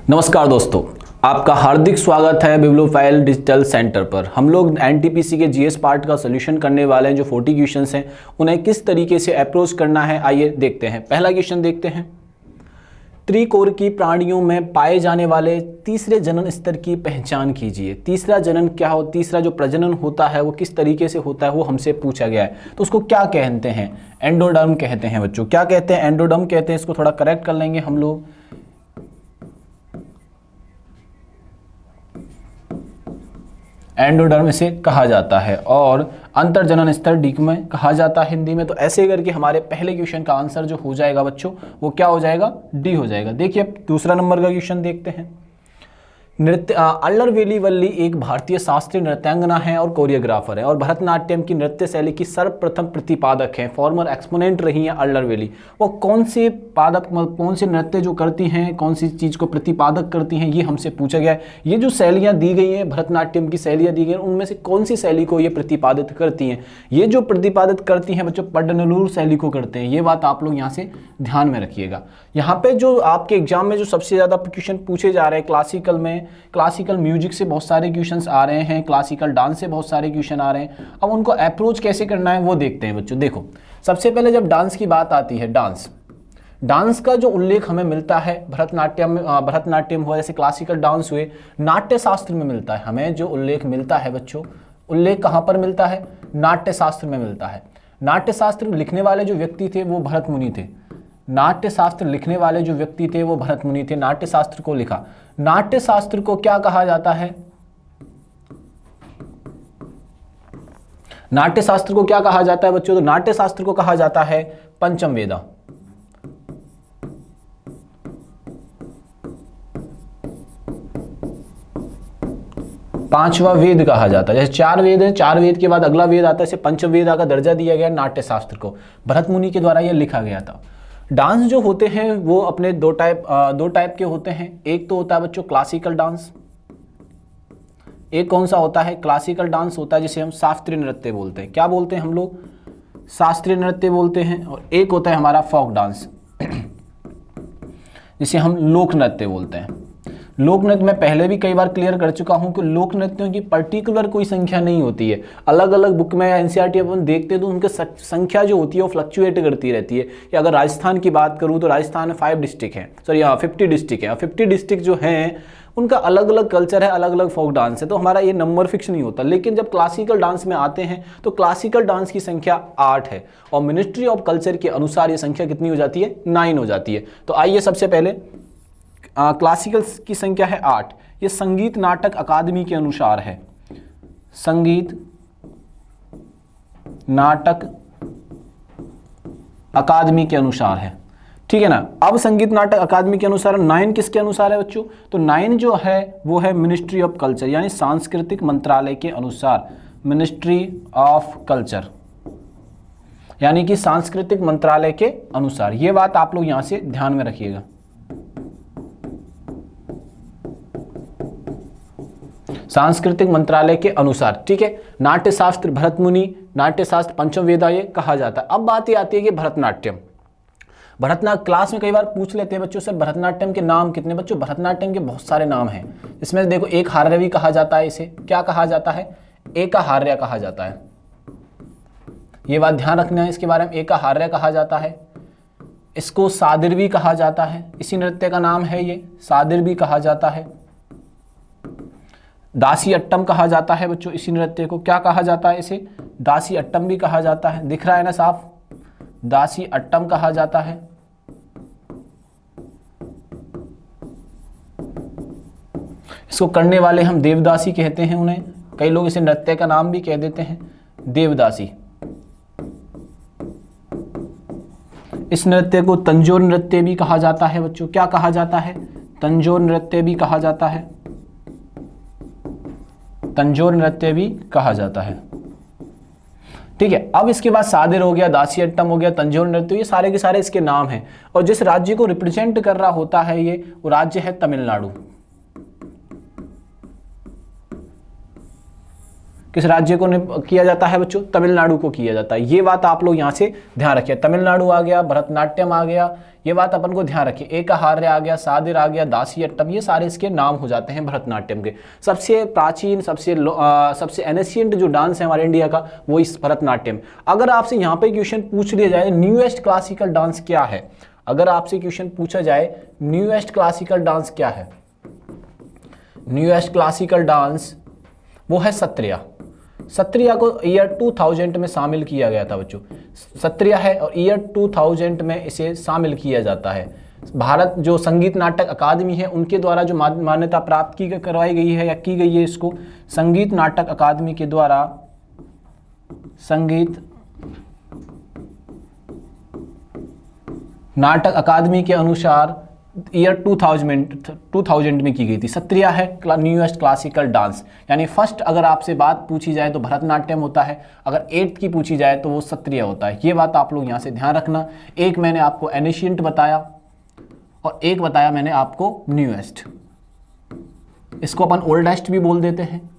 नमस्कार दोस्तों, आपका हार्दिक स्वागत है बिब्लियोफाइल डिजिटल सेंटर पर। हम लोग एनटीपीसी के जीएस पार्ट का सोल्यूशन करने वाले हैं। जो 40 क्वेश्चंस हैं उन्हें किस तरीके से अप्रोच करना है, आइए देखते हैं। पहला क्वेश्चन देखते हैं। त्रिकोरकी प्राणियों में पाए जाने वाले तीसरे जनन स्तर की पहचान कीजिए। तीसरा जनन क्या हो, तीसरा जो प्रजनन होता है वो किस तरीके से होता है वो हमसे पूछा गया है। तो उसको क्या कहते हैं? एंडोडर्म कहते हैं बच्चों। क्या कहते हैं? एंडोडर्म कहते हैं। इसको थोड़ा करेक्ट कर लेंगे हम लोग। एंडोडर्म इसे कहा जाता है और अंतर्जनन स्तर डिक्मय कहा जाता है हिंदी में। तो ऐसे करके हमारे पहले क्वेश्चन का आंसर जो हो जाएगा बच्चों वो क्या हो जाएगा? डी हो जाएगा। देखिए अब दूसरा नंबर का क्वेश्चन देखते हैं। नृत्य अल्लर वेलीवल्ली एक भारतीय शास्त्रीय नृत्यांगना है और कोरियोग्राफर है और भरतनाट्यम की नृत्य शैली की सर्वप्रथम प्रतिपादक है। फॉर्मर एक्सपोनेंट रही हैं अल्लर वेली। वो कौन से पादक, कौन से नृत्य जो करती हैं, कौन सी चीज़ को प्रतिपादक करती हैं, ये हमसे पूछा गया है। ये जो शैलियाँ दी गई हैं, भरतनाट्यम की शैलियाँ दी गई हैं, उनमें से कौन सी शैली को ये प्रतिपादित करती हैं? ये जो प्रतिपादित करती हैं बच्चों, पड्डनलूर शैली को करते हैं। ये बात आप लोग यहाँ से ध्यान में रखिएगा। यहाँ पे जो आपके एग्जाम में जो सबसे ज़्यादा क्वेश्चन पूछे जा रहे हैं क्लासिकल में, क्लासिकल म्यूजिक से बहुत सारे क्वेश्चंस आ रहे हैं, क्लासिकल डांस से बहुत सारे क्वेश्चन आ रहे हैं। अब उनको अप्रोच कैसे करना है वो देखते हैं बच्चों। देखो सबसे पहले जब डांस की बात आती है, डांस का जो उल्लेख हमें मिलता है भरतनाट्यम हुआ, जैसे क्लासिकल डांस हुए, नाट्य शास्त्र में मिलता है। हमें जो उल्लेख मिलता है बच्चों, उल्लेख कहाँ पर मिलता है? नाट्य शास्त्र में मिलता है। नाट्य शास्त्र लिखने वाले जो व्यक्ति थे वो भरत मुनि थे। नाट्य शास्त्र लिखने वाले जो व्यक्ति थे वो भरत मुनि थे। नाट्य शास्त्र को लिखा। नाट्य शास्त्र को क्या कहा जाता है? नाट्य शास्त्र को क्या कहा जाता है बच्चों? तो नाट्य शास्त्र को कहा जाता है पंचम वेदा। पांचवा वेद कहा जाता है। जैसे चार वेद हैं, चार वेद के बाद अगला वेद आता है, इसे पंचम वेद का दर्जा दिया गया नाट्य शास्त्र को। भरत मुनि के द्वारा यह लिखा गया था। डांस जो होते हैं वो अपने दो टाइप के होते हैं। एक तो होता है बच्चों क्लासिकल डांस। एक कौन सा होता है? क्लासिकल डांस होता है जिसे हम शास्त्रीय नृत्य बोलते हैं। क्या बोलते हैं हम लोग? शास्त्रीय नृत्य बोलते हैं। और एक होता है हमारा फोक डांस जिसे हम लोक नृत्य बोलते हैं। लोक नृत्य मैं पहले भी कई बार क्लियर कर चुका हूं कि लोक नृत्यों की पर्टिकुलर कोई संख्या नहीं होती है। अलग अलग बुक में या एनसीईआरटी अपन देखते हैं तो उनकी संख्या जो होती है वो फ्लक्चुएट करती रहती है। या अगर राजस्थान की बात करूं तो राजस्थान में 5 डिस्ट्रिक्ट हैं, सॉरी 50 डिस्ट्रिक्ट हैं। 50 डिस्ट्रिक्ट जो हैं उनका अलग अलग कल्चर है, अलग अलग फोक डांस है। तो हमारा ये नंबर फिक्स नहीं होता। लेकिन जब क्लासिकल डांस में आते हैं तो क्लासिकल डांस की संख्या 8 है और मिनिस्ट्री ऑफ कल्चर के अनुसार ये संख्या कितनी हो जाती है? 9 हो जाती है। तो आइए सबसे पहले क्लासिकल की संख्या है 8। ये संगीत नाटक अकादमी के अनुसार है। संगीत नाटक अकादमी के अनुसार है, ठीक है ना। अब संगीत नाटक अकादमी के अनुसार 9 किसके अनुसार है बच्चों? तो 9 जो है वो है मिनिस्ट्री ऑफ कल्चर, यानी सांस्कृतिक मंत्रालय के अनुसार। मिनिस्ट्री ऑफ कल्चर यानी कि सांस्कृतिक मंत्रालय के अनुसार। ये बात आप लोग यहां से ध्यान में रखिएगा। सांस्कृतिक मंत्रालय के अनुसार, ठीक है। नाट्य शास्त्र भरत मुनि, नाट्य शास्त्र पंचम वेदा ये कहा जाता है। अब बात ये आती है कि भरतनाट्यम। क्लास में कई बार पूछ लेते हैं बच्चों से भरतनाट्यम के नाम कितने? बच्चों भरतनाट्यम के बहुत सारे नाम हैं। इसमें देखो एक हार्यवी कहा जाता है। इसे क्या कहा जाता है? एकाहार्य कहा जाता है। ये बात ध्यान रखना है इसके बारे में। एकाहार्य कहा जाता है। इसको सादिर्वी कहा जाता है। इसी नृत्य का नाम है ये, सादिर्वी कहा जाता है। दासी अट्टम कहा जाता है बच्चों इसी नृत्य को। क्या कहा जाता है इसे? दासी अट्टम भी कहा जाता है। दिख रहा है ना साफ? दासी अट्टम कहा जाता है। इसको करने वाले हम देवदासी कहते हैं उन्हें। कई लोग इसे नृत्य का नाम भी कह देते हैं, देवदासी। इस नृत्य को तंजोर नृत्य भी कहा जाता है बच्चों। क्या कहा जाता है? तंजोर नृत्य भी कहा जाता है। तंजोर नृत्य भी कहा जाता है, ठीक है। अब इसके बाद सादिर हो गया, दासी अट्टम हो गया, तंजोर नृत्य, ये सारे के सारे इसके नाम हैं। और जिस राज्य को रिप्रेजेंट कर रहा होता है ये, वो राज्य है तमिलनाडु। किस राज्य को किया जाता है बच्चों? तमिलनाडु को किया जाता है। ये बात आप लोग यहाँ से ध्यान रखिए। तमिलनाडु आ गया, भरतनाट्यम आ गया, ये बात अपन को ध्यान रखिए। एकाहार्य आ गया, सादिर आ गया, दासियट्टम, ये सारे इसके नाम हो जाते हैं भरतनाट्यम के। सबसे प्राचीन, सबसे एनेशियंट जो डांस है हमारे इंडिया का वो इस भरतनाट्यम। अगर आपसे यहाँ पे क्वेश्चन पूछ लिया जाए न्यूएस्ट क्लासिकल डांस क्या है, अगर आपसे क्वेश्चन पूछा जाए न्यूएस्ट क्लासिकल डांस क्या है, न्यूएस्ट क्लासिकल डांस वो है सत्रिया। सत्रिया को ईयर 2000 में शामिल किया गया था बच्चों। सत्रिया है और ईयर 2000 में इसे शामिल किया जाता है। भारत जो संगीत नाटक अकादमी है उनके द्वारा जो मान्यता प्राप्त की करवाई गई है या की गई है, इसको संगीत नाटक अकादमी के द्वारा, संगीत नाटक अकादमी के अनुसार ईयर 2000 में की गई थी। सत्रिया है न्यूएस्ट क्लासिकल डांस, यानी फर्स्ट अगर आपसे बात पूछी जाए तो भरतनाट्यम होता है, अगर 8th की पूछी जाए तो वो सत्रिया होता है। ये बात आप लोग यहाँ से ध्यान रखना। एक मैंने आपको एनिशियंट बताया और एक बताया मैंने आपको न्यूएस्ट, इसको अपन ओल्डेस्ट भी बोल देते हैं।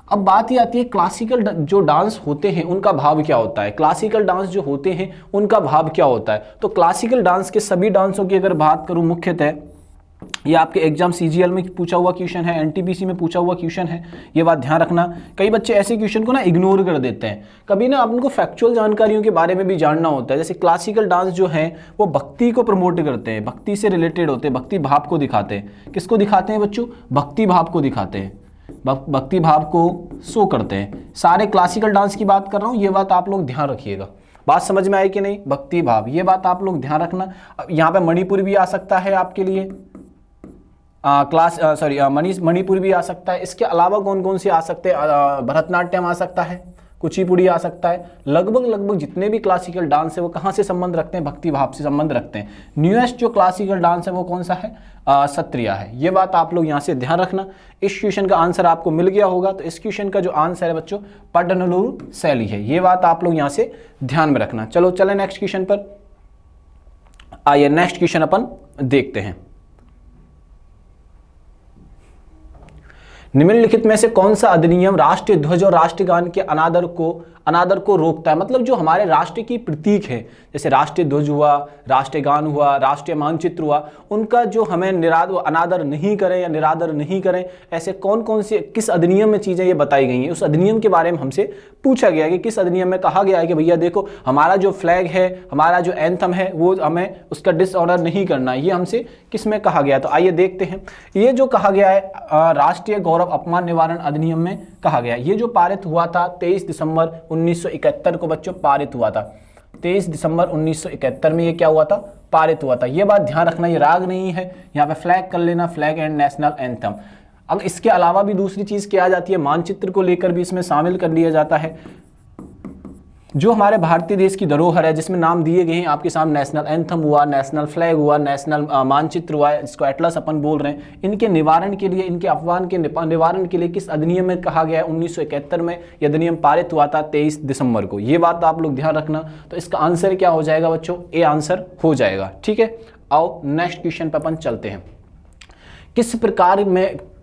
अब बात ये आती है क्लासिकल जो डांस होते हैं उनका भाव क्या होता है, क्लासिकल डांस जो होते हैं उनका भाव क्या होता है। तो क्लासिकल डांस के सभी डांसों की अगर बात करूं मुख्यतः, ये आपके एग्जाम सीजीएल में पूछा हुआ क्वेश्चन है, एनटीपीसी में पूछा हुआ क्वेश्चन है, ये बात ध्यान रखना। कई बच्चे ऐसे क्वेश्चन को ना इग्नोर कर देते हैं। कभी ना आपको फैक्चुअल जानकारियों के बारे में भी जानना होता है। जैसे क्लासिकल डांस जो है वो भक्ति को प्रमोट करते हैं, भक्ति से रिलेटेड होते हैं, भक्ति भाव को दिखाते हैं। किसको दिखाते हैं बच्चों? भक्ति भाव को दिखाते हैं, भक्ति भाव को शो करते हैं। सारे क्लासिकल डांस की बात कर रहा हूं, ये बात आप लोग ध्यान रखिएगा। बात समझ में आई कि नहीं? भक्ति भाव, ये बात आप लोग ध्यान रखना। यहाँ पे मणिपुर भी आ सकता है आपके लिए, मणिपुर भी आ सकता है। इसके अलावा कौन कौन से आ सकते हैं? भरतनाट्यम आ सकता है, कुचिपुड़ी आ सकता है। लगभग जितने भी क्लासिकल डांस है वो कहाँ से संबंध रखते हैं? भक्ति भाव से संबंध रखते हैं। न्यूएस्ट जो क्लासिकल डांस है वो कौन सा है? सत्रिया है। ये बात आप लोग यहाँ से ध्यान रखना। इस क्वेश्चन का आंसर आपको मिल गया होगा। तो इस क्वेश्चन का जो आंसर है बच्चों पड्डनलूर शैली है। ये बात आप लोग यहाँ से ध्यान में रखना। चलो चले नेक्स्ट क्वेश्चन पर। आइए नेक्स्ट क्वेश्चन अपन देखते हैं। निम्नलिखित में से कौन सा अधिनियम राष्ट्रीय ध्वज और राष्ट्रगान के अनादर को रोकता है? मतलब जो हमारे राष्ट्र की प्रतीक है, जैसे राष्ट्रीय ध्वज हुआ, राष्ट्रगान हुआ, राष्ट्रीय मानचित्र हुआ, उनका जो हमें अनादर नहीं करें या निरादर नहीं करें, ऐसे कौन कौन से किस अधिनियम में चीज़ें ये बताई गई हैं? उस अधिनियम के बारे में हमसे पूछा गया कि किस अधिनियम में कहा गया है कि भैया देखो हमारा जो फ्लैग है, हमारा जो एंथम है, वो हमें उसका डिसऑनर नहीं करना है। ये हमसे किस में कहा गया? तो आइए देखते हैं। ये जो कहा गया है राष्ट्रीय गौरव अपमान निवारण अधिनियम में कहा गया। ये जो पारित हुआ था 23 दिसंबर 1971 को बच्चों पारित हुआ था। 23 दिसंबर 1971 में ये क्या हुआ था? पारित हुआ था। ये बात ध्यान रखना, ये राग नहीं है, यहाँ पे फ्लैग कर लेना, फ्लैग एंड नेशनल एंथम। अब इसके अलावा भी दूसरी चीज क्या आ जाती है? मानचित्र को लेकर भी इसमें शामिल कर लिया जाता है। जो हमारे भारतीय देश की धरोहर है जिसमें नाम दिए गए हैं आपके सामने, नेशनल एंथम हुआ, नेशनल फ्लैग हुआ, नेशनल मानचित्र हुआ, इसको एटलस अपन बोल रहे हैं, इनके निवारण के लिए, इनके अपमान के निवारण के लिए किस अधिनियम में कहा गया है? 1971 में यह अधिनियम पारित हुआ था 23 दिसंबर को। ये बात आप लोग ध्यान रखना। तो इसका आंसर क्या हो जाएगा बच्चों? ए आंसर हो जाएगा। ठीक है, आओ नेक्स्ट क्वेश्चन पर अपन चलते हैं।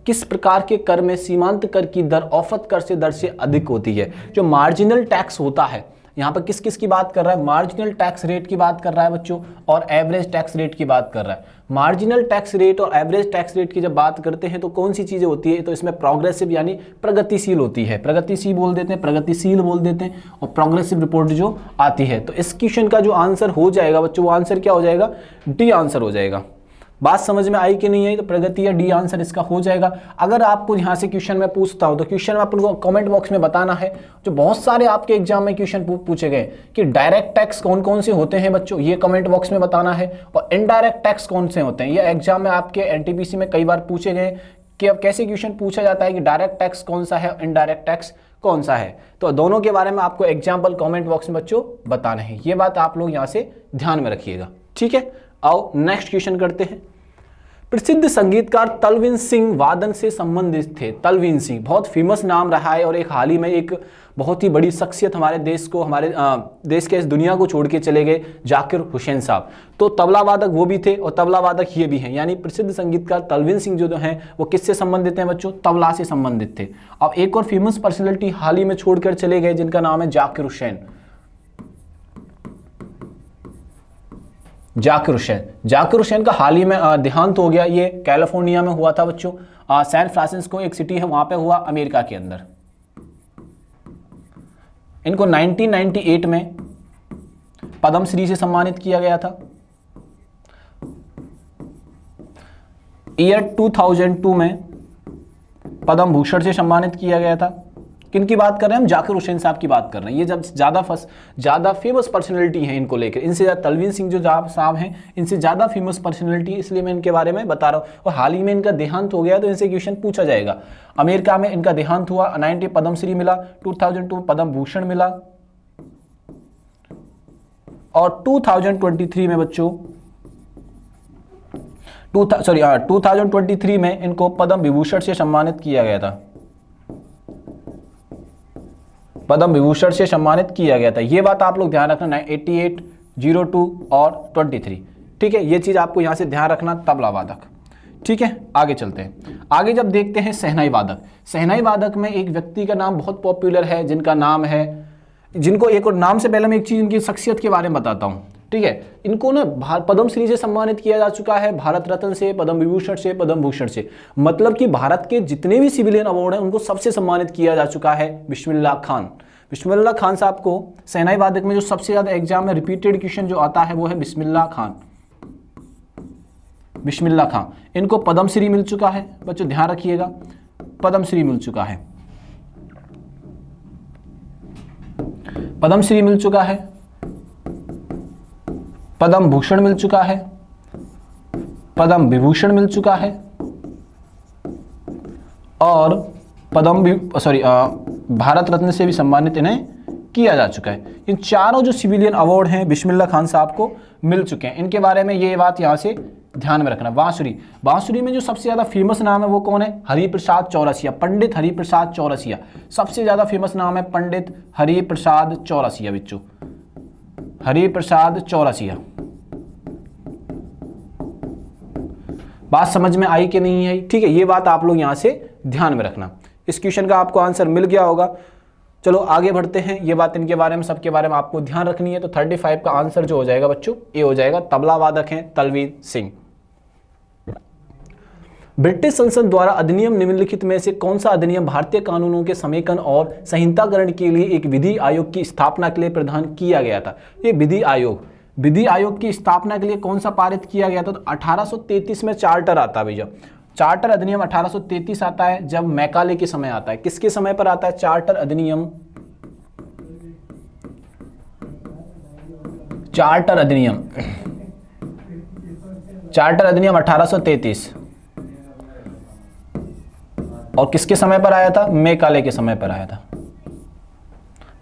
किस प्रकार के कर में सीमांत कर की दर औसत कर से दर से अधिक होती है? जो मार्जिनल टैक्स होता है, यहाँ पर किस किस की बात कर रहा है? मार्जिनल टैक्स रेट की बात कर रहा है बच्चों, और एवरेज टैक्स रेट की बात कर रहा है। मार्जिनल टैक्स रेट और एवरेज टैक्स रेट की जब बात करते हैं तो कौन सी चीजें होती है? तो इसमें प्रोग्रेसिव यानी प्रगतिशील होती है, प्रगतिशील बोल देते हैं, प्रगतिशील बोल देते हैं, और प्रोग्रेसिव रिपोर्ट जो आती है। तो इस क्वेश्चन का जो आंसर हो जाएगा बच्चों, वो आंसर क्या हो जाएगा? डी आंसर हो जाएगा। बात समझ में आई कि नहीं आई? तो प्रगति या डी आंसर इसका हो जाएगा। अगर आपको यहाँ से क्वेश्चन में पूछता हूँ तो क्वेश्चन में अपन को कमेंट बॉक्स में बताना है। जो बहुत सारे आपके एग्जाम में क्वेश्चन पूछे गए कि डायरेक्ट टैक्स कौन कौन से होते हैं बच्चों, ये कमेंट बॉक्स में बताना है, और इनडायरेक्ट टैक्स कौन से होते हैं। ये एग्जाम में आपके एनटीपीसी में कई बार पूछे गए कि अब कैसे क्वेश्चन पूछा जाता है कि डायरेक्ट टैक्स कौन सा है, इनडायरेक्ट टैक्स कौन सा है। तो दोनों के बारे में आपको एग्जाम्पल कॉमेंट बॉक्स में बच्चों बताना है। ये बात आप लोग यहाँ से ध्यान में रखिएगा। ठीक है, आओ नेक्स्ट क्वेश्चन करते हैं। प्रसिद्ध संगीतकार तलविंदर सिंह वादन से संबंधित थे। तलविंदर सिंह बहुत फेमस नाम रहा है और एक हाल ही में एक बहुत ही बड़ी शख्सियत हमारे देश को, हमारे देश के इस दुनिया को छोड़ के चले गए, जाकिर हुसैन साहब। तो तबला वादक वो भी थे और तबला वादक ये भी हैं, यानी प्रसिद्ध संगीतकार तलविंदर सिंह जो हैं वो किससे संबंधित हैं बच्चों? तबला से संबंधित थे। अब एक और फेमस पर्सनैलिटी हाल ही में छोड़कर चले गए जिनका नाम है जाकिर हुसैन। जाकिर हुसैन का हाल ही में देहांत हो गया। ये कैलिफोर्निया में हुआ था बच्चों, सैन फ्रांसिस्को एक सिटी है वहां पे हुआ, अमेरिका के अंदर। इनको 1998 में पद्मश्री से सम्मानित किया गया था। ईयर 2002 में पद्म भूषण से सम्मानित किया गया था। किन की बात कर रहे हैं हम? जाकिर हुसैन साहब की बात कर रहे हैं। ये जब ज़्यादा फेमस पर्सनैलिटी हैं इनको लेकर, इनसे ज़्यादा तलविंदर सिंह जो साहब हैं इनसे ज़्यादा फेमस पर्सनैलिटी, इसलिए मैं इनके बारे में बता रहा हूँ। और हाल ही में इनका देहांत हो गया तो इनसे क्वेश्चन पूछा जाएगा। अमेरिका में इनका देहांत हुआ, 90 पद्मश्री मिला, 2002 पद्म भूषण मिला और 2023 में बच्चों 2023 में इनको पद्म विभूषण से सम्मानित किया गया था। पद्म विभूषण से सम्मानित किया गया था। ये बात आप लोग ध्यान रखना, 88, 02 और 23, ठीक है। ये चीज आपको यहां से ध्यान रखना, तबला वादक, ठीक है। आगे चलते हैं। आगे जब देखते हैं शहनाई वादक। शहनाई वादक में एक व्यक्ति का नाम बहुत पॉपुलर है जिनका नाम है, जिनको एक और नाम से पहले मैं एक चीज इनकी शख्सियत के बारे में बताता हूं, ठीक है। इनको ना पद्मश्री से सम्मानित किया जा चुका है, भारत रत्न से, पद्म विभूषण से, पद्म भूषण से, मतलब कि भारत के जितने भी सिविलियन अवार्ड हैं उनको सबसे सम्मानित किया जा चुका है। बिस्मिल्लाह खान साहब को शहनाई वादक में जो सबसे ज्यादा एग्जाम में रिपीटेड क्वेश्चन जो आता है वो है बिस्मिल्लाह खान। इनको पद्मश्री मिल चुका है बच्चों, ध्यान रखिएगा, पद्मश्री मिल चुका है, पद्मश्री मिल चुका है, पद्म भूषण मिल चुका है, पद्म विभूषण मिल चुका है और भारत रत्न से भी सम्मानित इन्हें किया जा चुका है। इन चारों जो सिविलियन अवार्ड हैं बिस्मिल्लाह खान साहब को मिल चुके हैं। इनके बारे में ये बात यहां से ध्यान में रखना। बांसुरी में जो सबसे ज्यादा फेमस नाम है वो कौन है? हरिप्रसाद चौरसिया, पंडित हरिप्रसाद चौरसिया। सबसे ज्यादा फेमस नाम है पंडित हरिप्रसाद चौरसिया बच्चों, हरिप्रसाद चौरसिया। बात समझ में आई कि नहीं आई? ठीक है, ये बात आप लोग यहां से ध्यान में रखना। इस क्वेश्चन का आपको आंसर मिल गया होगा। चलो आगे बढ़ते हैं। ये बात इनके बारे में, सबके बारे में आपको ध्यान रखनी है। तो 35 का आंसर जो हो जाएगा बच्चों ये हो जाएगा, तबला वादक हैं तलविंदर सिंह। ब्रिटिश संसद द्वारा अधिनियम निम्नलिखित में से कौन सा अधिनियम भारतीय कानूनों के समेकन और संहिताकरण के लिए एक विधि आयोग की स्थापना के लिए प्रदान किया गया था? ये विधि आयोग की स्थापना के लिए कौन सा पारित किया गया था? तो 1833 में चार्टर आता है भैया। चार्टर अधिनियम 1833 आता है जब मैकाले के समय आता है। किसके समय पर आता है चार्टर अधिनियम? चार्टर अधिनियम 1833 और किसके समय पर आया था? मैकाले के समय पर आया था।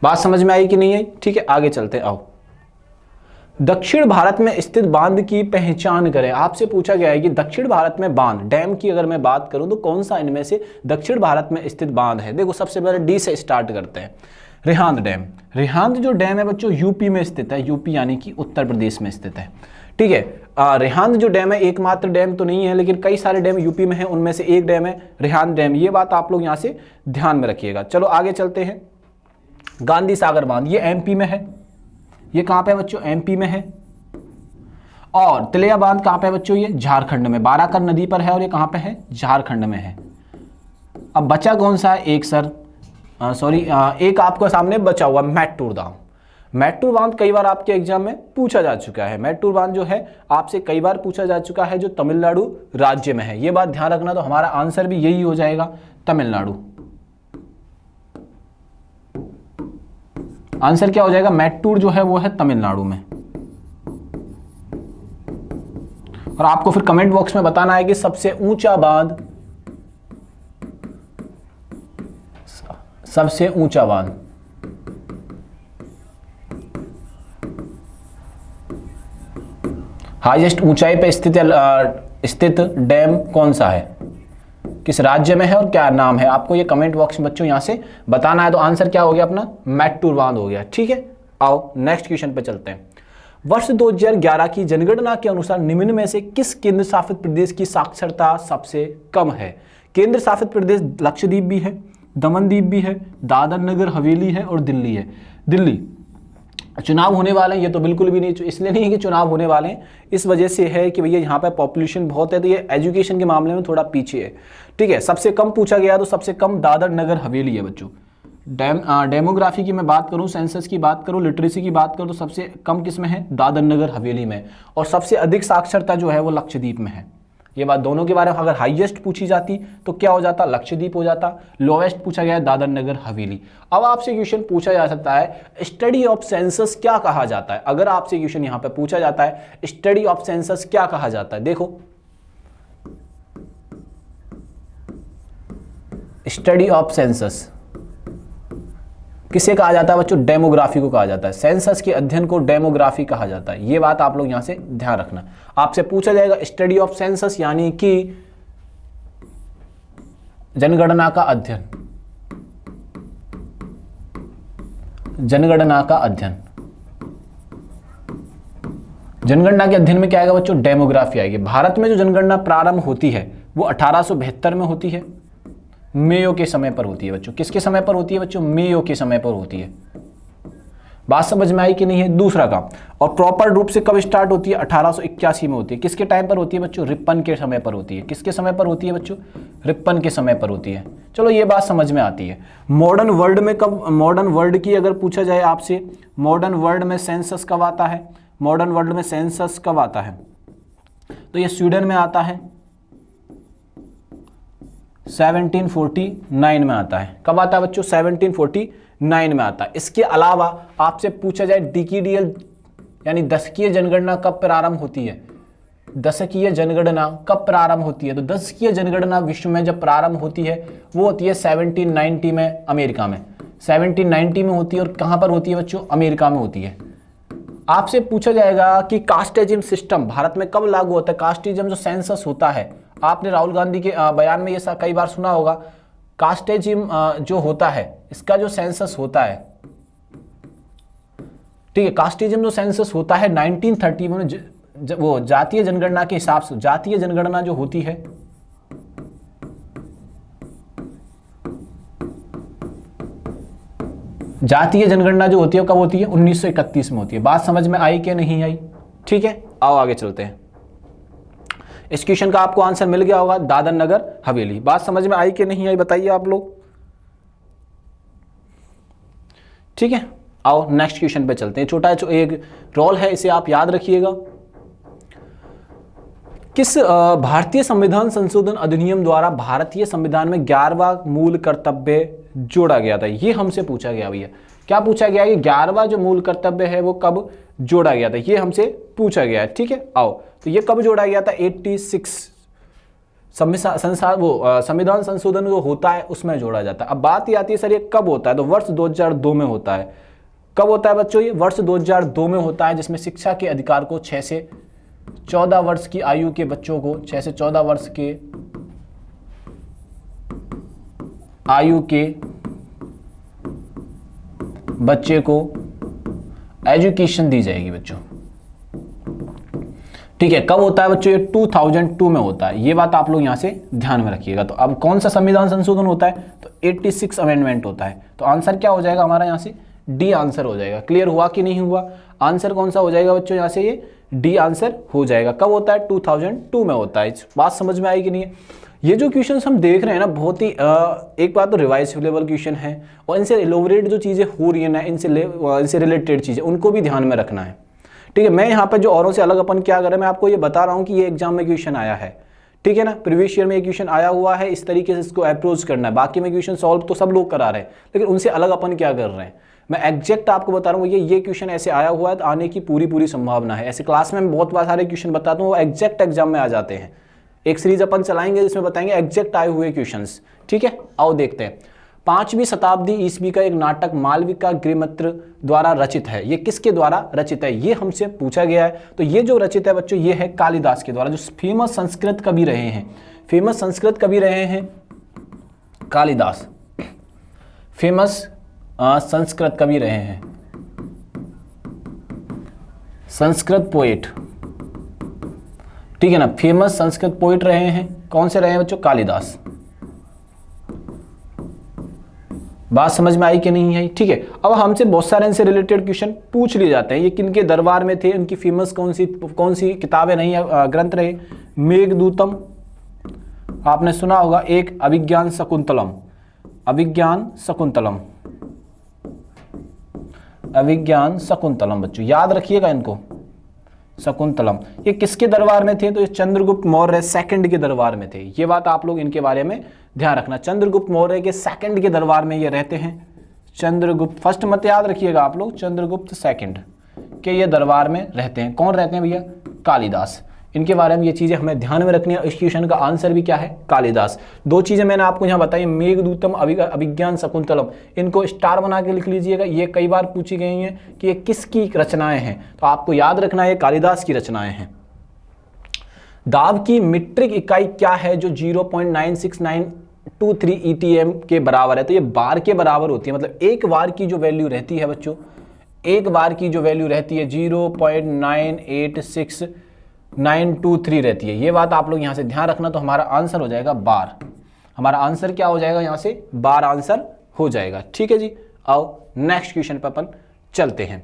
बात समझ में आई कि नहीं आई? ठीक है, आगे चलते आओ। दक्षिण भारत में स्थित बांध की पहचान करें। आपसे पूछा गया है कि दक्षिण भारत में बांध, डैम की अगर मैं बात करूं तो कौन सा इनमें से दक्षिण भारत में स्थित बांध है? देखो सबसे पहले डी से स्टार्ट करते हैं। रिहांद डैम। रिहांद जो डैम है बच्चों यूपी में स्थित है, यूपी यानी कि उत्तर प्रदेश में स्थित है। ठीक है, रिहांद जो डैम है एकमात्र डैम तो नहीं है, लेकिन कई सारे डैम यूपी में है, उनमें से एक डैम है रिहांद डैम। ये बात आप लोग यहां से ध्यान में रखिएगा। चलो आगे चलते हैं। गांधी सागर बांध, ये एमपी में है। ये कहां पे बच्चों? एमपी में है। और तिलैया बांध कहां पे है बच्चों? ये झारखंड में, बाराकर नदी पर है और ये कहां पे है? झारखंड में है। अब बचा कौन सा है? एक आपको सामने बचा हुआ मैटूर दाम। मैटूर बांध कई बार आपके एग्जाम में पूछा जा चुका है। मैटूर बांध जो है आपसे कई बार पूछा जा चुका है, जो तमिलनाडु राज्य में है। ये बात ध्यान रखना। तो हमारा आंसर भी यही हो जाएगा, तमिलनाडु। आंसर क्या हो जाएगा? मैटूर जो है वो है तमिलनाडु में। और आपको फिर कमेंट बॉक्स में बताना है कि सबसे ऊंचा बांध, सबसे ऊंचा बांध हाईएस्ट ऊंचाई पे स्थित है स्थित डैम कौन सा है, किस राज्य में है और क्या नाम है, आपको ये कमेंट बॉक्स में बच्चों यहां से बताना है। तो आंसर क्या हो गया अपना, मैट्टूर बांध हो गया। ठीक है, आओ नेक्स्ट क्वेश्चन पे चलते हैं। वर्ष 2011 की जनगणना के अनुसार निम्न में से किस केंद्र शासित प्रदेश की साक्षरता सबसे कम है। केंद्र शासित प्रदेश लक्षद्वीप भी है, दमनदीप भी है, दादर नगर हवेली है और दिल्ली है। दिल्ली चुनाव होने वाले हैं, ये तो बिल्कुल भी नहीं, इसलिए नहीं है कि चुनाव होने वाले हैं, इस वजह से है कि भैया यहाँ पे पॉपुलेशन बहुत है, तो ये एजुकेशन के मामले में थोड़ा पीछे है। ठीक है, सबसे कम पूछा गया तो सबसे कम दादर नगर हवेली है बच्चों। डेमोग्राफी की मैं बात करूं, सेंसस की बात करूं, लिटरेसी की बात करूं, तो सबसे कम किस में है, दादर नगर हवेली में, और सबसे अधिक साक्षरता जो है वो लक्षद्वीप में है। ये बात दोनों के बारे में अगर हाईएस्ट पूछी जाती तो क्या हो जाता, लक्षद्वीप हो जाता, लोवेस्ट पूछा गया है दादर नगर हवेली। अब आपसे क्वेश्चन पूछा जा सकता है स्टडी ऑफ सेंसस क्या कहा जाता है। अगर आपसे क्वेश्चन यहां पे पूछा जाता है स्टडी ऑफ सेंसस क्या कहा जाता है, देखो स्टडी ऑफ सेंसस किसे कहा जाता है बच्चों, डेमोग्राफी को कहा जाता है। सेंसस के अध्ययन को डेमोग्राफी कहा जाता है, ये बात आप लोग यहां से ध्यान रखना। आपसे पूछा जाएगा स्टडी ऑफ सेंसस यानी कि जनगणना का अध्ययन, जनगणना का अध्ययन। जनगणना के अध्ययन में क्या आएगा बच्चों, डेमोग्राफी आएगी। भारत में जो जनगणना प्रारंभ होती है वो 1872 में होती है, मेयो के समय पर होती है बच्चों। किसके समय पर होती है बच्चों, मेयो के समय पर होती है। बात समझ में आई कि नहीं है। दूसरा काम, और प्रॉपर रूप से कब स्टार्ट होती है, 1881 में होती है। किसके टाइम पर होती है बच्चों, रिपन के समय पर होती है। किसके समय पर होती है बच्चों, रिपन के समय पर होती है। चलो ये बात समझ में आती है। मॉडर्न वर्ल्ड में कब, मॉडर्न वर्ल्ड की अगर पूछा जाए आपसे, मॉडर्न वर्ल्ड में सेंसस कब आता है, मॉडर्न वर्ल्ड में सेंसस कब आता है, तो ये स्वीडन में आता है, 1749 में आता है। कब आता है बच्चों, 1749 में आता है। इसके अलावा आपसे पूछा जाए डिकेडियल यानी दशकीय जनगणना कब प्रारंभ होती है, दशकीय जनगणना कब प्रारंभ होती है, तो दशकीय जनगणना विश्व में जब प्रारंभ होती है वो होती है 1790 में, अमेरिका में 1790 में होती है। और कहां पर होती है बच्चों, अमेरिका में होती है। आपसे पूछा जाएगा कि कास्टेजिम सिस्टम भारत में कब लागू होता है। कास्टेजिम जो सेंसस होता है, आपने राहुल गांधी के बयान में ये कई बार सुना होगा, कास्टेजिम जो होता है इसका जो सेंसस होता है, ठीक है, कास्टेजिम जो सेंसस होता है 1930 में वो जातीय जनगणना के हिसाब से, जातीय जनगणना जो होती है जातीय जनगणना जो होती है कब होती है, 1931 में होती है। बात समझ में आई कि नहीं आई। ठीक है, आओ आगे चलते हैं। इस क्वेश्चन का आपको आंसर मिल गया होगा, दादर नगर हवेली। बात समझ में आई कि नहीं आई बताइए आप लोग। ठीक है, आओ नेक्स्ट क्वेश्चन पे चलते हैं। छोटा एक रोल है, इसे आप याद रखिएगा। किस भारतीय संविधान संशोधन अधिनियम द्वारा भारतीय संविधान में 11वां मूल कर्तव्य जोड़ा गया था, ये हमसे पूछा गया भैया। क्या पूछा गया कि 11वां जो मूल कर्तव्य है वो कब जोड़ा गया था, ये हमसे पूछा गया है। ठीक है, आओ तो ये कब जोड़ा गया था, 86 संविधान संशोधन जो होता है उसमें जोड़ा जाता है। अब बात ये आती है सर ये कब होता है, तो वर्ष 2002 में होता है। कब होता है बच्चों, ये वर्ष 2002 में होता है, जिसमें शिक्षा के अधिकार को 6 से 14 वर्ष की आयु के बच्चों को, 6 से 14 वर्ष के आयु के बच्चे को एजुकेशन दी जाएगी बच्चों। ठीक है, कब होता है बच्चों, ये 2002 में होता है। ये बात आप लोग यहां से ध्यान में रखिएगा। तो अब कौन सा संविधान संशोधन होता है, तो 86 अमेंडमेंट होता है। तो आंसर क्या हो जाएगा हमारा, यहां से डी आंसर हो जाएगा। क्लियर हुआ कि नहीं हुआ, आंसर कौन सा हो जाएगा बच्चों, यहां से ये डी आंसर हो जाएगा। कब होता है, 2002 में होता है। बात समझ में आई कि नहीं है। ये जो क्वेश्चन हम देख रहे हैं ना, बहुत ही एक बात तो रिवाइज लेवल क्वेश्चन है, और इनसे एलोबरेट जो चीज़ें हो रही है ना, इनसे रिलेटेड चीज़ें उनको भी ध्यान में रखना है। ठीक है, मैं यहाँ पे जो औरों से अलग अपन क्या करें, मैं आपको ये बता रहा हूँ कि ये एग्जाम में क्वेश्चन आया है। ठीक है ना, प्रीवियस ईयर में ये क्वेश्चन आया हुआ है, इस तरीके से इसको अप्रोच करना है। बाकी में क्वेश्चन सॉल्व तो सब लोग करा रहे हैं, लेकिन उनसे अलग अपन क्या कर रहे हैं, मैं एग्जैक्ट आपको बता रहा हूँ। ये क्वेश्चन ऐसे आया हुआ है तो आने की पूरी संभावना है। ऐसे क्लास में मैं बहुत बार सारे क्वेश्चन बताता हूँ, वो एग्जैक्ट एग्जाम में आ जाते हैं। एक सीरीज अपन चलाएंगे जिसमें बताएंगे एग्जैक्ट आए हुए क्वेश्चंस। ठीक है, आओ देखते हैं। 5वीं शताब्दी ईस्वी का एक नाटक मालविका गृहमित्र द्वारा रचित है। ये किसके द्वारा रचित है, ये हमसे पूछा गया है। तो ये जो रचित है बच्चों, ये है कालिदास के द्वारा, जो फेमस संस्कृत कवि रहे हैं, फेमस संस्कृत कवि रहे हैं कालिदास, फेमस संस्कृत कवि रहे हैं, संस्कृत पोएट, ठीक है ना, फेमस संस्कृत पोएट रहे हैं। कौन से रहे हैं बच्चों, कालिदास। बात समझ में आई कि नहीं आई, ठीक है। अब हमसे बहुत सारे इनसे रिलेटेड क्वेश्चन पूछ लिए जाते हैं। ये किनके दरबार में थे, उनकी फेमस कौन सी किताबें नहीं, ग्रंथ रहे। मेघदूतम आपने सुना होगा, एक अभिज्ञान शकुंतलम, अभिज्ञान शकुंतलम, अभिज्ञान शकुंतलम बच्चों याद रखिएगा इनको, शकुंतलम। ये किसके दरबार में थे, तो ये चंद्रगुप्त मौर्य सेकंड के दरबार में थे। ये बात आप लोग इनके बारे में ध्यान रखना, चंद्रगुप्त मौर्य के सेकंड के दरबार में ये रहते हैं। चंद्रगुप्त फर्स्ट मत याद रखिएगा आप लोग, चंद्रगुप्त सेकंड के ये दरबार में रहते हैं। कौन रहते हैं भैया, कालिदास। इनके बारे में ये चीजें हमें ध्यान में रखनी है। इस क्वेश्चन का आंसर भी क्या है, कालिदास। दो चीजें मैंने आपको यहाँ बताई, मेघदूतम, अभिज्ञान शकुंतलम, इनको स्टार बना के लिख लीजिएगा। ये कई बार पूछी गई हैं कि ये किसकी रचनाएं हैं, तो आपको याद रखना है कालिदास की रचनाएं हैं। दाब की मीट्रिक इकाई क्या है जो 0.96923 ETM के बराबर है, तो ये बार के बराबर होती है। मतलब एक बार की जो वैल्यू रहती है बच्चों, एक बार की जो वैल्यू रहती है 0.986923 रहती है। ये बात आप लोग यहाँ से ध्यान रखना। तो हमारा आंसर हो जाएगा बार, हमारा आंसर क्या हो जाएगा, यहाँ से बार आंसर हो जाएगा। ठीक है जी, आओ नेक्स्ट क्वेश्चन पर अपन चलते हैं।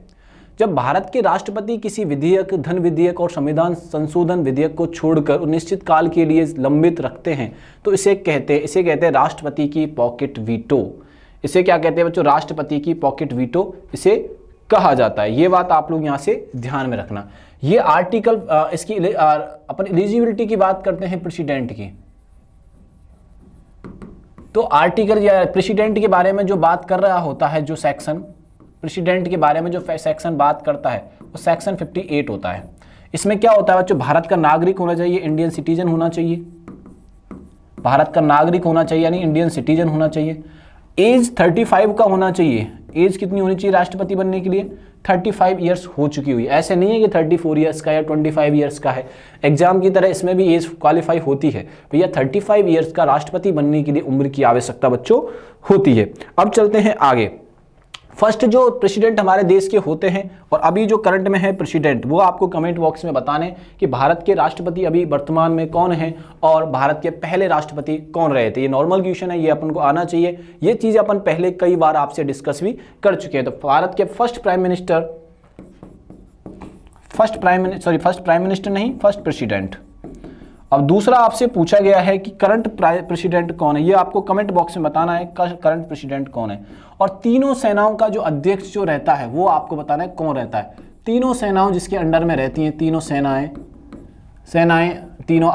जब भारत के राष्ट्रपति किसी विधेयक, धन विधेयक और संविधान संशोधन विधेयक को छोड़कर निश्चित काल के लिए लंबित रखते हैं तो इसे कहते हैं राष्ट्रपति की पॉकेट वीटो। इसे क्या कहते हैं बच्चों, राष्ट्रपति की पॉकेट वीटो इसे कहा जाता है। ये बात आप लोग यहाँ से ध्यान में रखना। ये आर्टिकल इसकी अपन एलिजिबिलिटी की बात करते हैं प्रेसिडेंट की, तो आर्टिकल या प्रेसिडेंट के बारे में जो बात कर रहा होता है, जो सेक्शन प्रेसिडेंट के बारे में जो सेक्शन बात करता है वो सेक्शन 58 होता है। इसमें क्या होता है बच्चों, भारत का नागरिक होना चाहिए, इंडियन सिटीजन होना चाहिए, भारत का नागरिक होना चाहिए यानी इंडियन सिटीजन होना चाहिए। एज 35 का होना चाहिए। एज कितनी होनी चाहिए राष्ट्रपति बनने के लिए, 35 ईयर्स हो चुकी हुई। ऐसे नहीं है कि 34 ईयर्स का या 25 ईयर्स का है, एग्जाम की तरह इसमें भी एज क्वालिफाई होती है भैया। 35 ईयर्स का राष्ट्रपति बनने के लिए उम्र की आवश्यकता बच्चों होती है। अब चलते हैं आगे। फर्स्ट जो प्रेसिडेंट हमारे देश के होते हैं और अभी जो करंट में है प्रेसिडेंट, वो आपको कमेंट बॉक्स में बताने कि भारत के राष्ट्रपति अभी वर्तमान में कौन है और भारत के पहले राष्ट्रपति कौन रहे थे। ये नॉर्मल क्वेश्चन है, ये अपन को आना चाहिए। ये चीज़ अपन पहले कई बार आपसे डिस्कस भी कर चुके हैं। तो भारत के फर्स्ट प्राइम मिनिस्टर नहीं, फर्स्ट प्रेसिडेंट। अब दूसरा आपसे पूछा गया है कि करंट प्रेसिडेंट कौन है, ये आपको कमेंट बॉक्स में बताना है करंट प्रेसिडेंट कौन है। और तीनों सेनाओं का जो अध्यक्ष जो रहता है वो आपको बताना है कौन रहता है। तीनों सेनाओं जिसके अंडर में रहती हैं, तीनों सेनाएं, तीनों